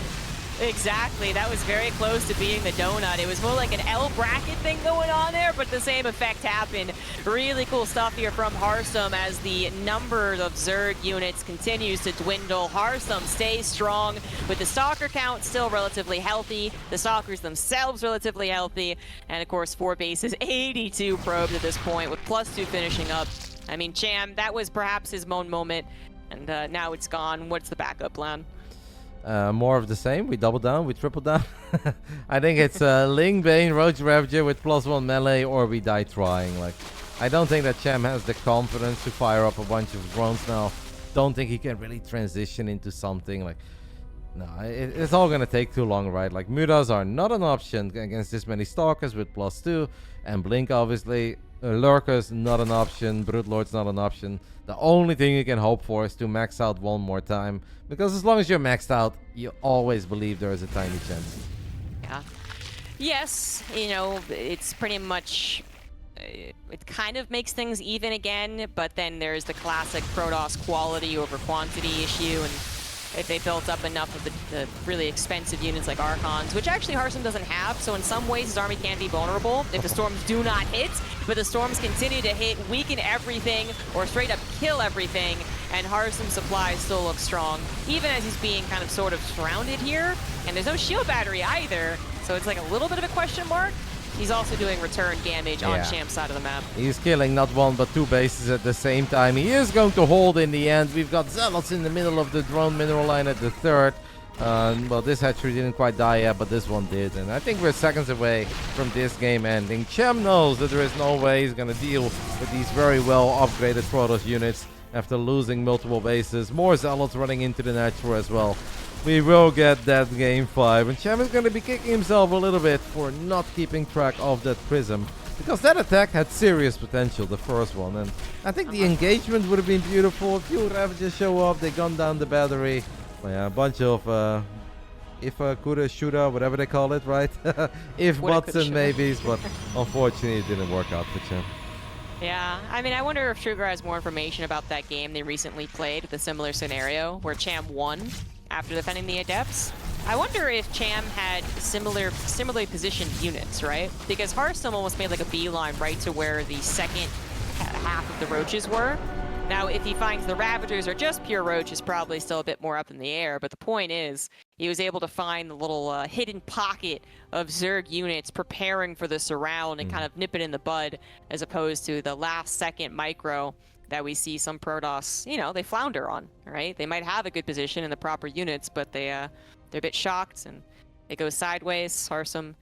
Exactly, that was very close to being the donut. It was more like an L bracket thing going on there, but the same effect happened. Really cool stuff here from Harstem as the number of Zerg units continues to dwindle. Harstem stays strong with the Stalker count still relatively healthy, the Stalkers themselves relatively healthy, and of course 4 bases, 82 probes at this point with +2 finishing up. I mean, Cham, that was perhaps his moment, and now it's gone. What's the backup plan? More of the same. We double down, we triple down. I think it's Ling, Bane, Roach Ravager with +1 melee, or we die trying. Like, I don't think that Cham has the confidence to fire up a bunch of drones now. Don't think he can really transition into something like. No, it's all gonna take too long, right? Like, Mutas are not an option against this many Stalkers with +2, and Blink obviously. Lurkers not an option, Broodlord's not an option. The only thing you can hope for is to max out one more time, because as long as you're maxed out, you always believe there is a tiny chance. Yeah. Yes, you know, it's pretty much. It kind of makes things even again, but then there's the classic Protoss quality over quantity issue, and if they built up enough of the really expensive units like Archons, which actually Harstem doesn't have, so in some ways his army can be vulnerable if the storms do not hit, but the storms continue to hit, weaken everything, or straight up kill everything, and Harstem's supply still looks strong, even as he's being kind of sort of surrounded here, and there's no shield battery either, so it's like a little bit of a question mark. He's also doing return damage on Cham's side of the map. He's killing not 1 but 2 bases at the same time. He is going to hold in the end. We've got Zealots in the middle of the drone mineral line at the 3rd. Well, this hatchery didn't quite die yet, but this one did. And I think we're seconds away from this game ending. Cham knows that there is no way he's going to deal with these very well upgraded Protoss units after losing multiple bases. More Zealots running into the natural as well. We will get that game 5, and Cham is going to be kicking himself a little bit for not keeping track of that Prism, because that attack had serious potential, the first one, and I think the engagement would have been beautiful. A few Ravagers show up, they gun down the battery. Well, yeah, a bunch of if coulda, shoulda, whatever they call it, right? If buts and maybes, but unfortunately it didn't work out for Cham. Yeah, I mean, I wonder if Sugar has more information about that game they recently played with a similar scenario where Cham won after defending the Adepts. I wonder if Cham had similarly positioned units, right? Because Harstem almost made like a beeline right to where the second half of the Roaches were. Now, if he finds the Ravagers or just pure Roach is probably still a bit more up in the air, but the point is, he was able to find the little hidden pocket of Zerg units preparing for the surround and kind of nip it in the bud, as opposed to the last-second micro that we see some Protoss, you know, they flounder on, right? They might have a good position in the proper units, but they're a bit shocked, and it goes sideways. Harstem,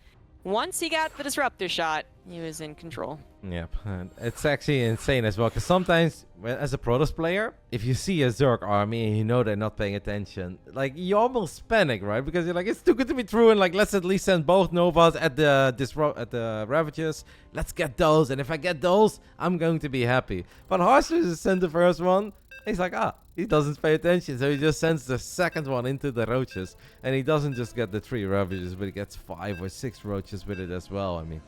once he got the Disruptor shot, he was in control. Yep, and it's actually insane as well, because sometimes, as a Protoss player, if you see a Zerg army and you know they're not paying attention, like, you almost panic, right? Because you're like, it's too good to be true, and like, let's at least send both Novas at the Ravagers. Let's get those, and if I get those, I'm going to be happy. But Harstem just sent the first one. He's like, he doesn't pay attention, so he just sends the second one into the Roaches, and he doesn't just get the 3 Ravagers, but he gets 5 or 6 Roaches with it as well. I mean,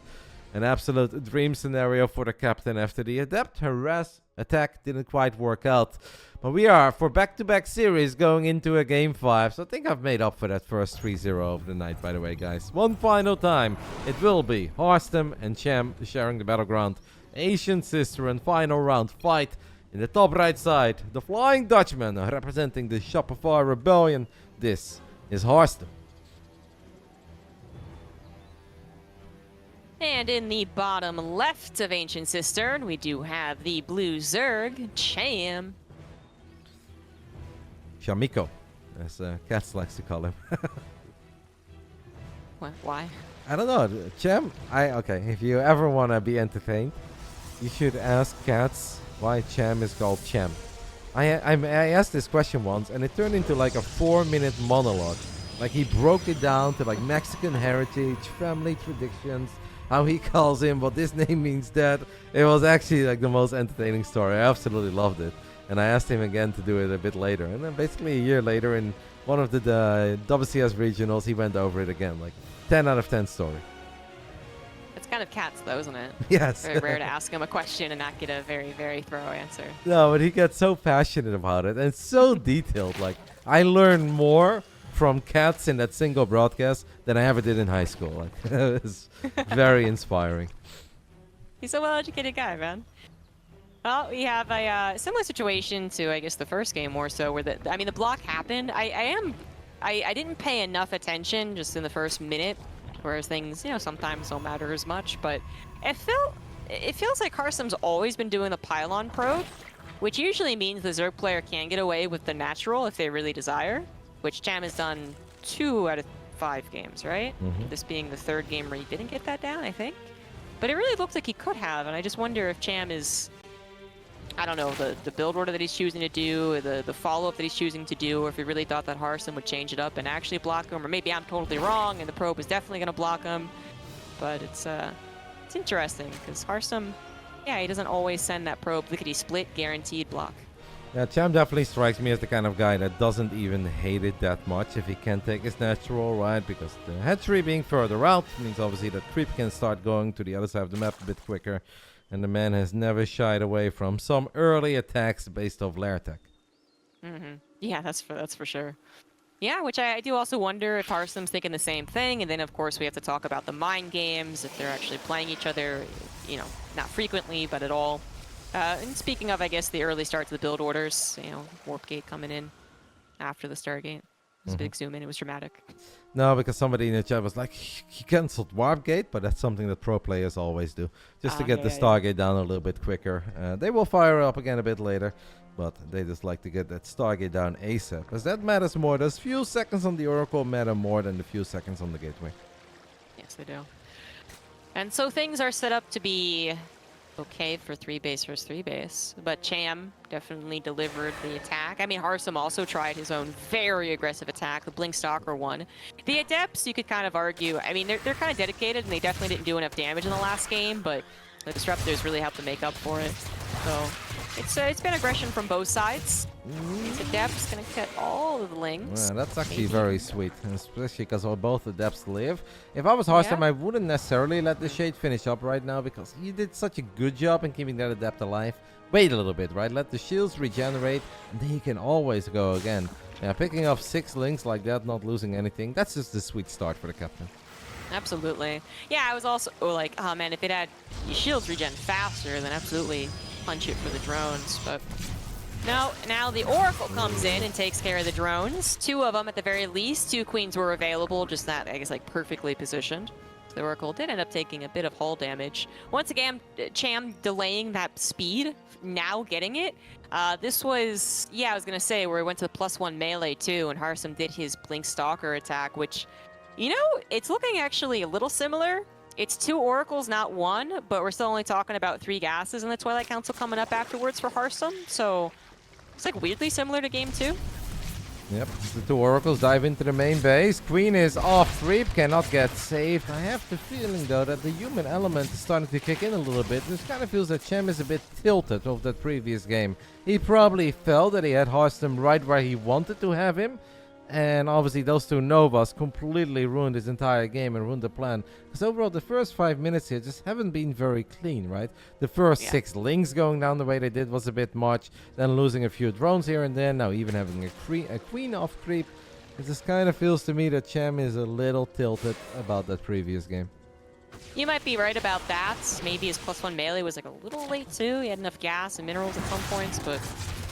an absolute dream scenario for the captain after the Adept harass attack didn't quite work out. But we are, for back-to-back series, going into a Game 5, so I think I've made up for that first 3-0 of the night, by the way, guys. One final time, it will be Harstem and Cham sharing the battleground. Asian sister and final round fight. In the top right side, the Flying Dutchman representing the Shopify Rebellion. This is Harstem. And in the bottom left of Ancient Cistern, we do have the blue Zerg, Cham. Shamiko, as Cats likes to call him. What? Why? I don't know. Cham, okay, if you ever want to be entertained, you should ask Cats why Cham is called Cham. I asked this question once, and it turned into like a 4-minute monologue. Like, he broke it down to like Mexican heritage, family traditions, how he calls him, what this name means that. It was actually like the most entertaining story. I absolutely loved it. And I asked him again to do it a bit later. And then basically a year later in one of the WCS regionals, he went over it again. Like 10 out of 10 story. It's kind of Cats, though, isn't it? Yes. Very rare to ask him a question and not get a very, very thorough answer. No, but he gets so passionate about it and so detailed. Like, I learned more from Cats in that single broadcast than I ever did in high school. Like, it was very inspiring. He's a well-educated guy, man. Well, we have a similar situation to, I guess, the first game more so, where the block happened. I didn't pay enough attention just in the first minute, whereas things, you know, sometimes don't matter as much. But it feels like Harstem's always been doing the pylon probe, which usually means the Zerg player can get away with the natural if they really desire, which Cham has done 2 out of 5 games, right? Mm-hmm. This being the 3rd game where he didn't get that down, I think. But it really looked like he could have, and I just wonder if Cham is, I don't know, the build order that he's choosing to do, the follow-up that he's choosing to do, or if he really thought that Harstem would change it up and actually block him, or maybe I'm totally wrong and the probe is definitely going to block him. But it's interesting, because Harstem, yeah, he doesn't always send that probe lickety-split guaranteed block. Yeah, Cham definitely strikes me as the kind of guy that doesn't even hate it that much if he can take his natural, right? Because the hatchery being further out means obviously that creep can start going to the other side of the map a bit quicker. And the man has never shied away from some early attacks based off lair tech. Mm-hmm. Yeah, that's for sure. Yeah, which I do also wonder if Harstem's thinking the same thing. And then, of course, we have to talk about the mind games, if they're actually playing each other, you know, not frequently, but at all. And speaking of, I guess, the early start to the build orders, you know, Warp Gate coming in after the Stargate. It was a big zoom in. It was dramatic. No, because somebody in the chat was like, he cancelled Warp Gate, but that's something that pro players always do. Just to get the Stargate down a little bit quicker. They will fire up again a bit later, but they just like to get that Stargate down ASAP. Because that matters more. Those few seconds on the Oracle matter more than the few seconds on the Gateway. Yes, they do. And so things are set up to be okay for 3 base versus 3 base, but Cham definitely delivered the attack. I mean, Harstem also tried his own very aggressive attack, the Blink Stalker one. The Adepts, you could kind of argue, I mean, they're kind of dedicated, and they definitely didn't do enough damage in the last game, but the Disruptors really helped to make up for it. So it's been aggression from both sides. These Adepts gonna get all of the Lings. Yeah, that's actually very sweet, especially because both Adepts live. If I was Harstem, I wouldn't necessarily let the Shade finish up right now, because he did such a good job in keeping that Adept alive. Wait a little bit, right? Let the shields regenerate, and then you can always go again. Yeah, picking up 6 Lings like that, not losing anything, that's just a sweet start for the captain. Absolutely. Yeah, I was also like, oh man, if it had your shields regen faster, then absolutely punch it for the drones. But Now the Oracle comes in and takes care of the drones. 2 of them at the very least. 2 queens were available, just not, I guess, like perfectly positioned. The Oracle did end up taking a bit of hull damage. Once again, Cham delaying that speed, now getting it. This was, yeah, I was going to say, where he went to the +1 melee too, and Harstem did his Blink Stalker attack, which, you know, it's looking actually a little similar. It's 2 Oracles, not 1, but we're still only talking about 3 gases in the Twilight Council coming up afterwards for Harstem, so it's like weirdly similar to game 2. Yep, the 2 Oracles dive into the main base. Queen is off creep, cannot get saved. I have the feeling though that the human element is starting to kick in a little bit. This kind of feels that Cham is a bit tilted of that previous game. He probably felt that he had Harstem right where he wanted to have him. And obviously those 2 Novas completely ruined his entire game and ruined the plan. Because overall the first 5 minutes here just haven't been very clean, right? The first 6 links going down the way they did was a bit much. Then losing a few drones here and there. Now even having a queen off creep. It just kind of feels to me that Cham is a little tilted about that previous game. You might be right about that. Maybe his +1 melee was like a little late too. He had enough gas and minerals at some points, but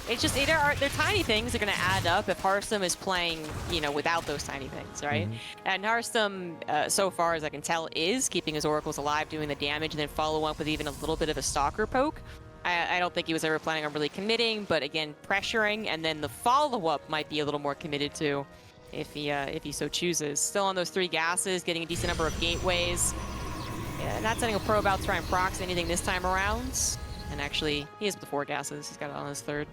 it's just, they're tiny things. They're going to add up if Harstem is playing, you know, without those tiny things, right? And Harstem, so far as I can tell, is keeping his Oracles alive, doing the damage, and then follow up with even a little bit of a Stalker poke. I don't think he was ever planning on really committing, but again, pressuring, and then the follow-up might be a little more committed to if he so chooses. Still on those 3 gases, getting a decent number of gateways. Yeah, not sending a probe out to try and prox anything this time around. And actually, he has the 4 gases. He's got it on his 3rd.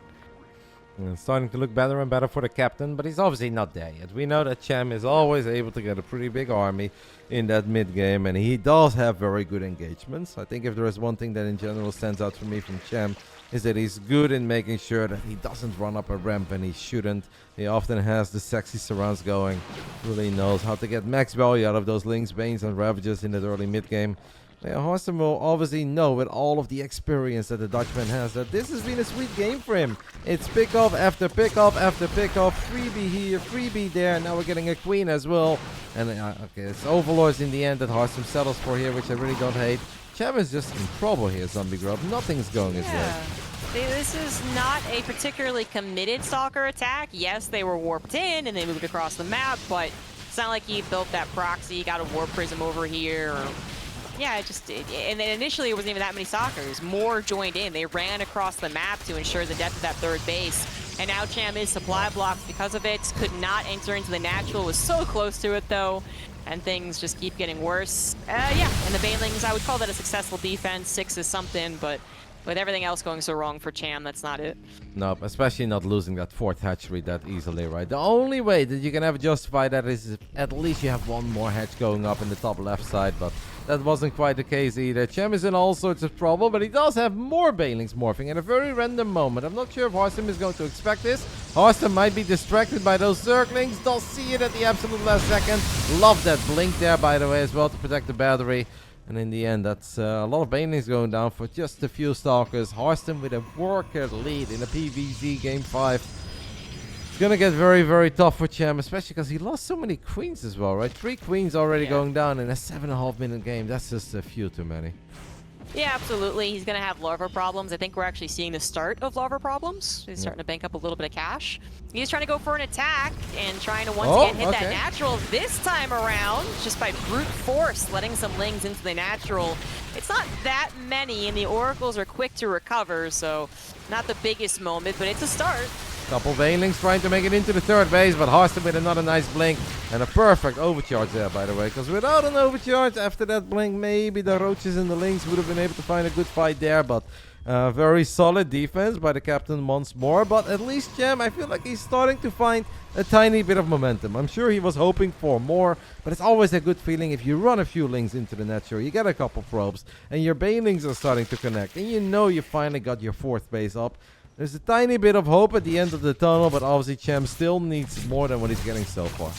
It's starting to look better and better for the captain, but he's obviously not there yet. We know that Cham is always able to get a pretty big army in that mid game, and he does have very good engagements. I think if there is one thing that in general stands out for me from Cham, is that he's good in making sure that he doesn't run up a ramp, and he shouldn't. He often has the sexy surrounds going. Really knows how to get max value out of those links, banes, and ravages in that early mid game. Yeah, Harstem will obviously know with all of the experience that the Dutchman has that this has been a sweet game for him. It's pick-off after pick-off after pick-off, freebie here, freebie there, now we're getting a queen as well. And okay, it's Overlords in the end that Harstem settles for here, which I really don't hate. Cham is just in trouble here, ZombieGrub. Nothing's going his way. This is not a particularly committed Stalker attack. Yes, they were warped in and they moved across the map, but it's not like he built that proxy, got a warp prism over here, or yeah, and then initially it wasn't even that many Stalkers. More joined in. They ran across the map to ensure the depth of that 3rd base. And now Cham is supply blocked because of it. Could not enter into the natural. Was so close to it though. And things just keep getting worse. Yeah, and the Banelings, I would call that a successful defense. 6 is something, but with everything else going so wrong for Cham, that's not it. No, especially not losing that 4th hatchery that easily, right? The only way that you can ever justify that is if at least you have 1 more hatch going up in the top left side, but that wasn't quite the case either. Cham is in all sorts of trouble, but he does have more Banelings morphing at a very random moment. I'm not sure if Harstem is going to expect this. Harstem might be distracted by those circlings. Does see it at the absolute last second. Love that blink there, by the way, as well, to protect the battery. And in the end, that's a lot of Banelings going down for just a few Stalkers. Harstem with a worker lead in a PvZ Game 5. It's going to get very, very tough for Cham, especially because he lost so many queens as well, right? 3 queens already going down in a 7.5 minute game. That's just a few too many. Yeah, absolutely. He's going to have larva problems. I think we're actually seeing the start of larva problems. He's starting to bank up a little bit of cash. He's trying to go for an attack and trying to once again hit that natural this time around, just by brute force, letting some lings into the natural. It's not that many, and the Oracles are quick to recover, so not the biggest moment, but it's a start. Couple Banelings trying to make it into the 3rd base, but Harstem with another nice blink and a perfect overcharge there, by the way. Because without an overcharge after that blink, maybe the Roaches and the Lynx would have been able to find a good fight there. But very solid defense by the captain once more. But at least Cham, I feel like he's starting to find a tiny bit of momentum. I'm sure he was hoping for more, but it's always a good feeling if you run a few Lings into the natural. You get a couple probes, and your Banelings are starting to connect. And you know you finally got your 4th base up. There's a tiny bit of hope at the end of the tunnel, but obviously Cham still needs more than what he's getting so far.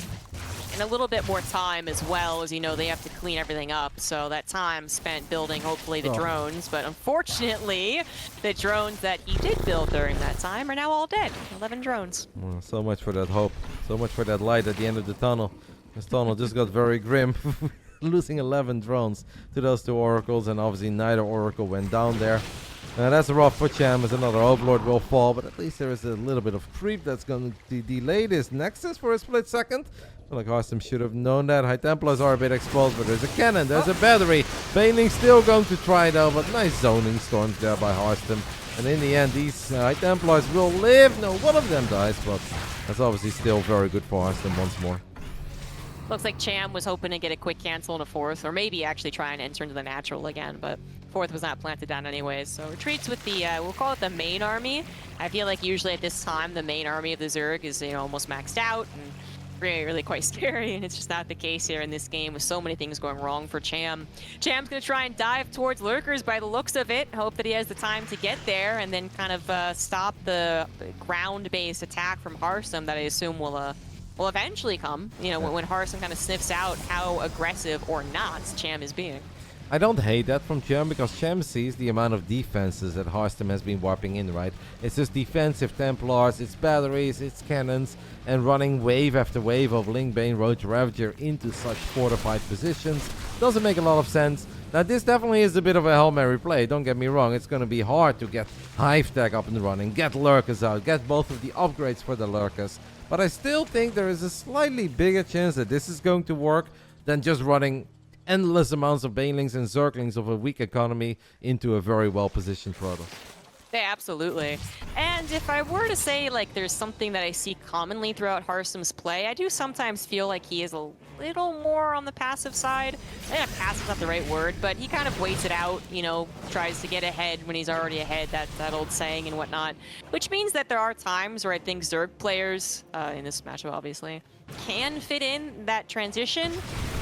And a little bit more time as well, as you know, they have to clean everything up. So that time spent building, hopefully, the drones. But unfortunately, the drones that he did build during that time are now all dead. 11 drones. Well, so much for that hope. So much for that light at the end of the tunnel. This tunnel just got very grim. Losing 11 drones to those 2 Oracles, and obviously neither Oracle went down there. That's rough for Cham as another Overlord will fall, but at least there is a little bit of creep that's going to delay this Nexus for a split second. I feel like Harstem should have known that. High Templars are a bit exposed, but there's a cannon, there's a battery. Baneling still going to try though, but nice zoning storms there by Harstem. And in the end, these High Templars will live. No, one of them dies, but that's obviously still very good for Harstem once more. Looks like Cham was hoping to get a quick cancel in a fourth, or maybe actually try and enter into the natural again, but fourth was not planted down anyways. So retreats with the, we'll call it the main army. I feel like usually at this time, the main army of the Zerg is, you know, almost maxed out and really quite scary, and it's just not the case here in this game with so many things going wrong for Cham. Cham's going to try and dive towards lurkers by the looks of it, hope that he has the time to get there, and then kind of stop the ground-based attack from Harstem that I assume will eventually come, you know, when Harstem kind of sniffs out how aggressive or not Cham is being. I don't hate that from Cham because Cham sees the amount of defenses that Harstem has been warping in, right? It's just defensive Templars, it's batteries, it's cannons, and running wave after wave of Link, Bane, Roach, Ravager into such fortified positions doesn't make a lot of sense. Now this definitely is a bit of a Hail Mary play, don't get me wrong. It's going to be hard to get Hive Tech up and running, get Lurkers out, get both of the upgrades for the Lurkers. But I still think there is a slightly bigger chance that this is going to work than just running endless amounts of Banelings and Zerglings of a weak economy into a very well-positioned Protoss. Yeah, absolutely. And if I were to say, like, there's something that I see commonly throughout Harstem's play, I do sometimes feel like he is a little more on the passive side. Passive's not the right word, but he kind of waits it out, you know, tries to get ahead when he's already ahead, that old saying and whatnot. Which means that there are times where I think Zerg players, in this matchup obviously, can fit in that transition,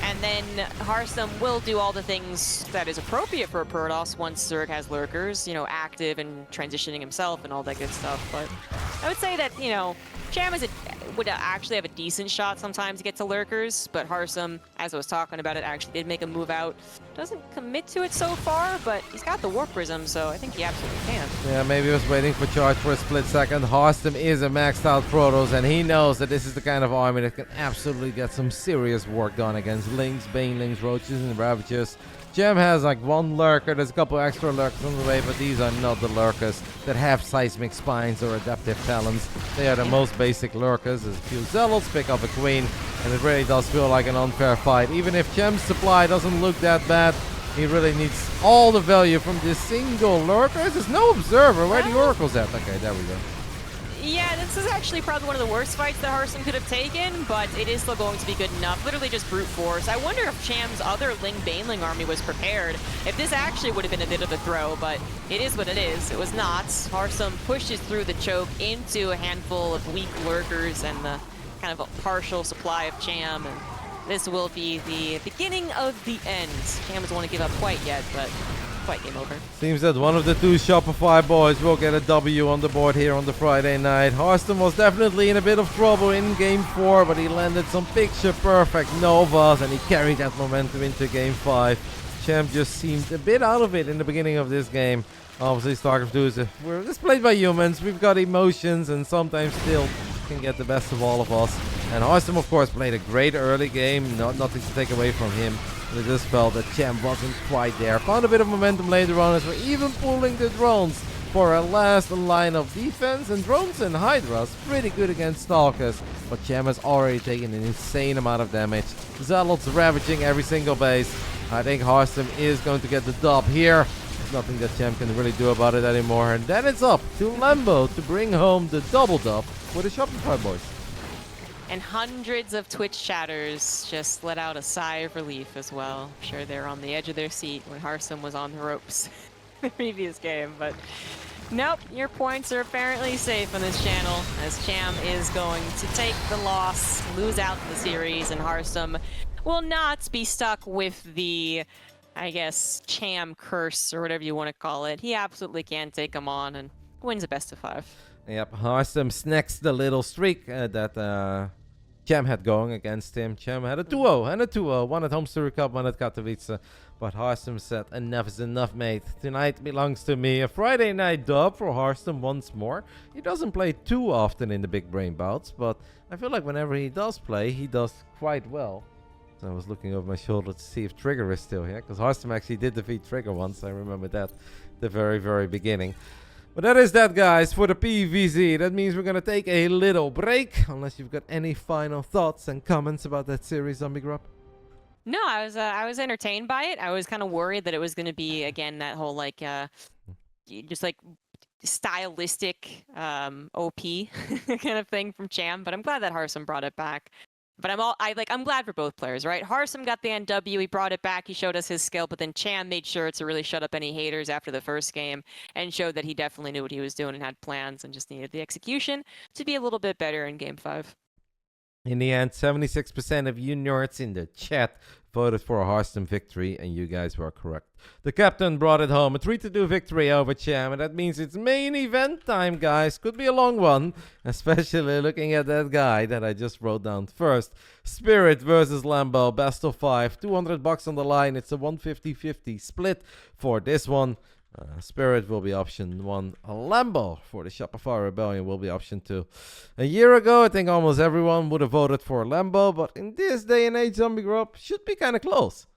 and then Harstem will do all the things that is appropriate for a Protoss once Zerg has lurkers, you know, active and transitioning himself and all that good stuff. But I would say that, you know, Cham would actually have a decent shot sometimes to get to lurkers, but Harstem, as I was talking about it, actually did make a move out. Doesn't commit to it so far, but he's got the Warp Prism, so I think he absolutely can. Yeah, maybe he was waiting for charge for a split second. Harstem is a maxed out Protoss, and he knows that this is the kind of army that can absolutely get some serious work done against Links, Banelings, Roaches, and Ravagers. Cham has like one lurker, there's a couple extra lurkers on the way, but these are not the lurkers that have seismic spines or adaptive talons. They are the most basic lurkers. There's a few zealots, pick up a queen, and it really does feel like an unfair fight. Even if Cham's supply doesn't look that bad, he really needs all the value from this single lurker. There's no observer. Where are the oracles at? Okay, there we go. Yeah, this is actually probably one of the worst fights that Harstem could have taken, but it is still going to be good enough. Literally just brute force. I wonder if Cham's other Baneling army was prepared. If this actually would have been a bit of a throw, but it is what it is. It was not. Harstem pushes through the choke into a handful of weak lurkers and the kind of a partial supply of Cham, and this will be the beginning of the end. Cham doesn't want to give up quite yet, but quite game over. Seems that one of the two Shopify boys will get a W on the board here on the Friday night. Harstem was definitely in a bit of trouble in Game 4, but he landed some picture-perfect Novas, and he carried that momentum into Game 5. Cham just seemed a bit out of it in the beginning of this game. Obviously, StarCraft 2 is it's played by humans. We've got emotions, and sometimes still can get the best of all of us. And Harstem, of course, played a great early game. Nothing to take away from him. But I just felt that Cham wasn't quite there. Found a bit of momentum later on as we're even pulling the drones for a last line of defense. And drones and Hydras pretty good against Stalkers. But Cham has already taken an insane amount of damage. Zealots ravaging every single base. I think Harstem is going to get the dub here. There's nothing that Cham can really do about it anymore. And then it's up to Lambo to bring home the double dub for the Shopify boys. And hundreds of Twitch chatters just let out a sigh of relief as well. I'm sure they're on the edge of their seat when Harstem was on the ropes in the previous game. But nope, your points are apparently safe on this channel, as Cham is going to take the loss, lose out in the series, and Harstem will not be stuck with the, I guess, Cham curse or whatever you want to call it. He absolutely can take him on and wins a best of 5. Yep, Harstem snacks the little streak that Cham had going against him. Cham had a 2-0 and a 2-0, one at Homestead Cup, one at Katowice. But Harstem said, enough is enough, mate. Tonight belongs to me. A Friday night dub for Harstem once more. He doesn't play too often in the Big Brain Bouts, but I feel like whenever he does play, he does quite well. So I was looking over my shoulder to see if Trigger is still here, because Harstem actually did defeat Trigger once, I remember that. the very, very beginning. But that is that, guys, for the PVZ. That means we're going to take a little break, unless you've got any final thoughts and comments about that series, ZombieGrub. No, I was entertained by it. I was kind of worried that it was going to be, again, that whole, like, just, like, stylistic OP kind of thing from Cham, but I'm glad that Harstem brought it back. But I'm glad for both players, right? Harstem got the NW, he brought it back, he showed us his skill, but then Cham made sure to really shut up any haters after the first game and showed that he definitely knew what he was doing and had plans and just needed the execution to be a little bit better in Game 5. In the end, 76% of you nerds in the chat voted for a Harstem victory, and you guys were correct. The captain brought it home, a 3-2 victory over Cham, and that means it's main event time, guys. Could be a long one, especially looking at that guy that I just wrote down first. Spirit versus Lambo, best of 5, $200 on the line. It's a 150-50 split for this one. Spirit will be option 1. A Lambo for the Shopify Rebellion will be option 2. A year ago, I think almost everyone would have voted for Lambo, but in this day and age, ZombieGrub should be kind of close.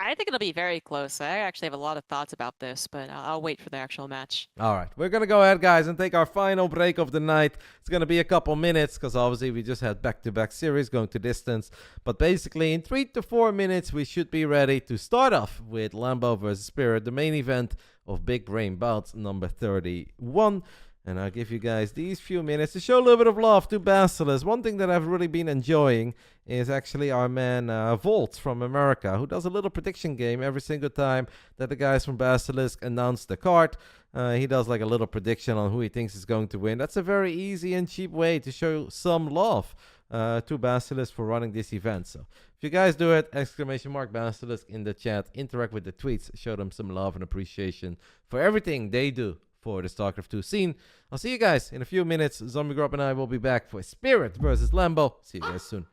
I think it'll be very close. I actually have a lot of thoughts about this, but I'll wait for the actual match. All right, we're going to go ahead, guys, and take our final break of the night. It's going to be a couple minutes because obviously we just had back-to-back series going to distance. But basically, in 3 to 4 minutes, we should be ready to start off with Lambo versus Spirit, the main event of Big Brain Bouts number 31. And I'll give you guys these few minutes to show a little bit of love to Basilisk. One thing that I've really been enjoying is actually our man Volt from America, who does a little prediction game every single time that the guys from Basilisk announce the card. He does like a little prediction on who he thinks is going to win. That's a very easy and cheap way to show some love to Basilisk for running this event. So if you guys do it, !Basilisk in the chat, interact with the tweets, show them some love and appreciation for everything they do for the StarCraft 2 scene. I'll see you guys in a few minutes. ZombieGrub and I will be back for Spirit versus Lambo. See you guys soon.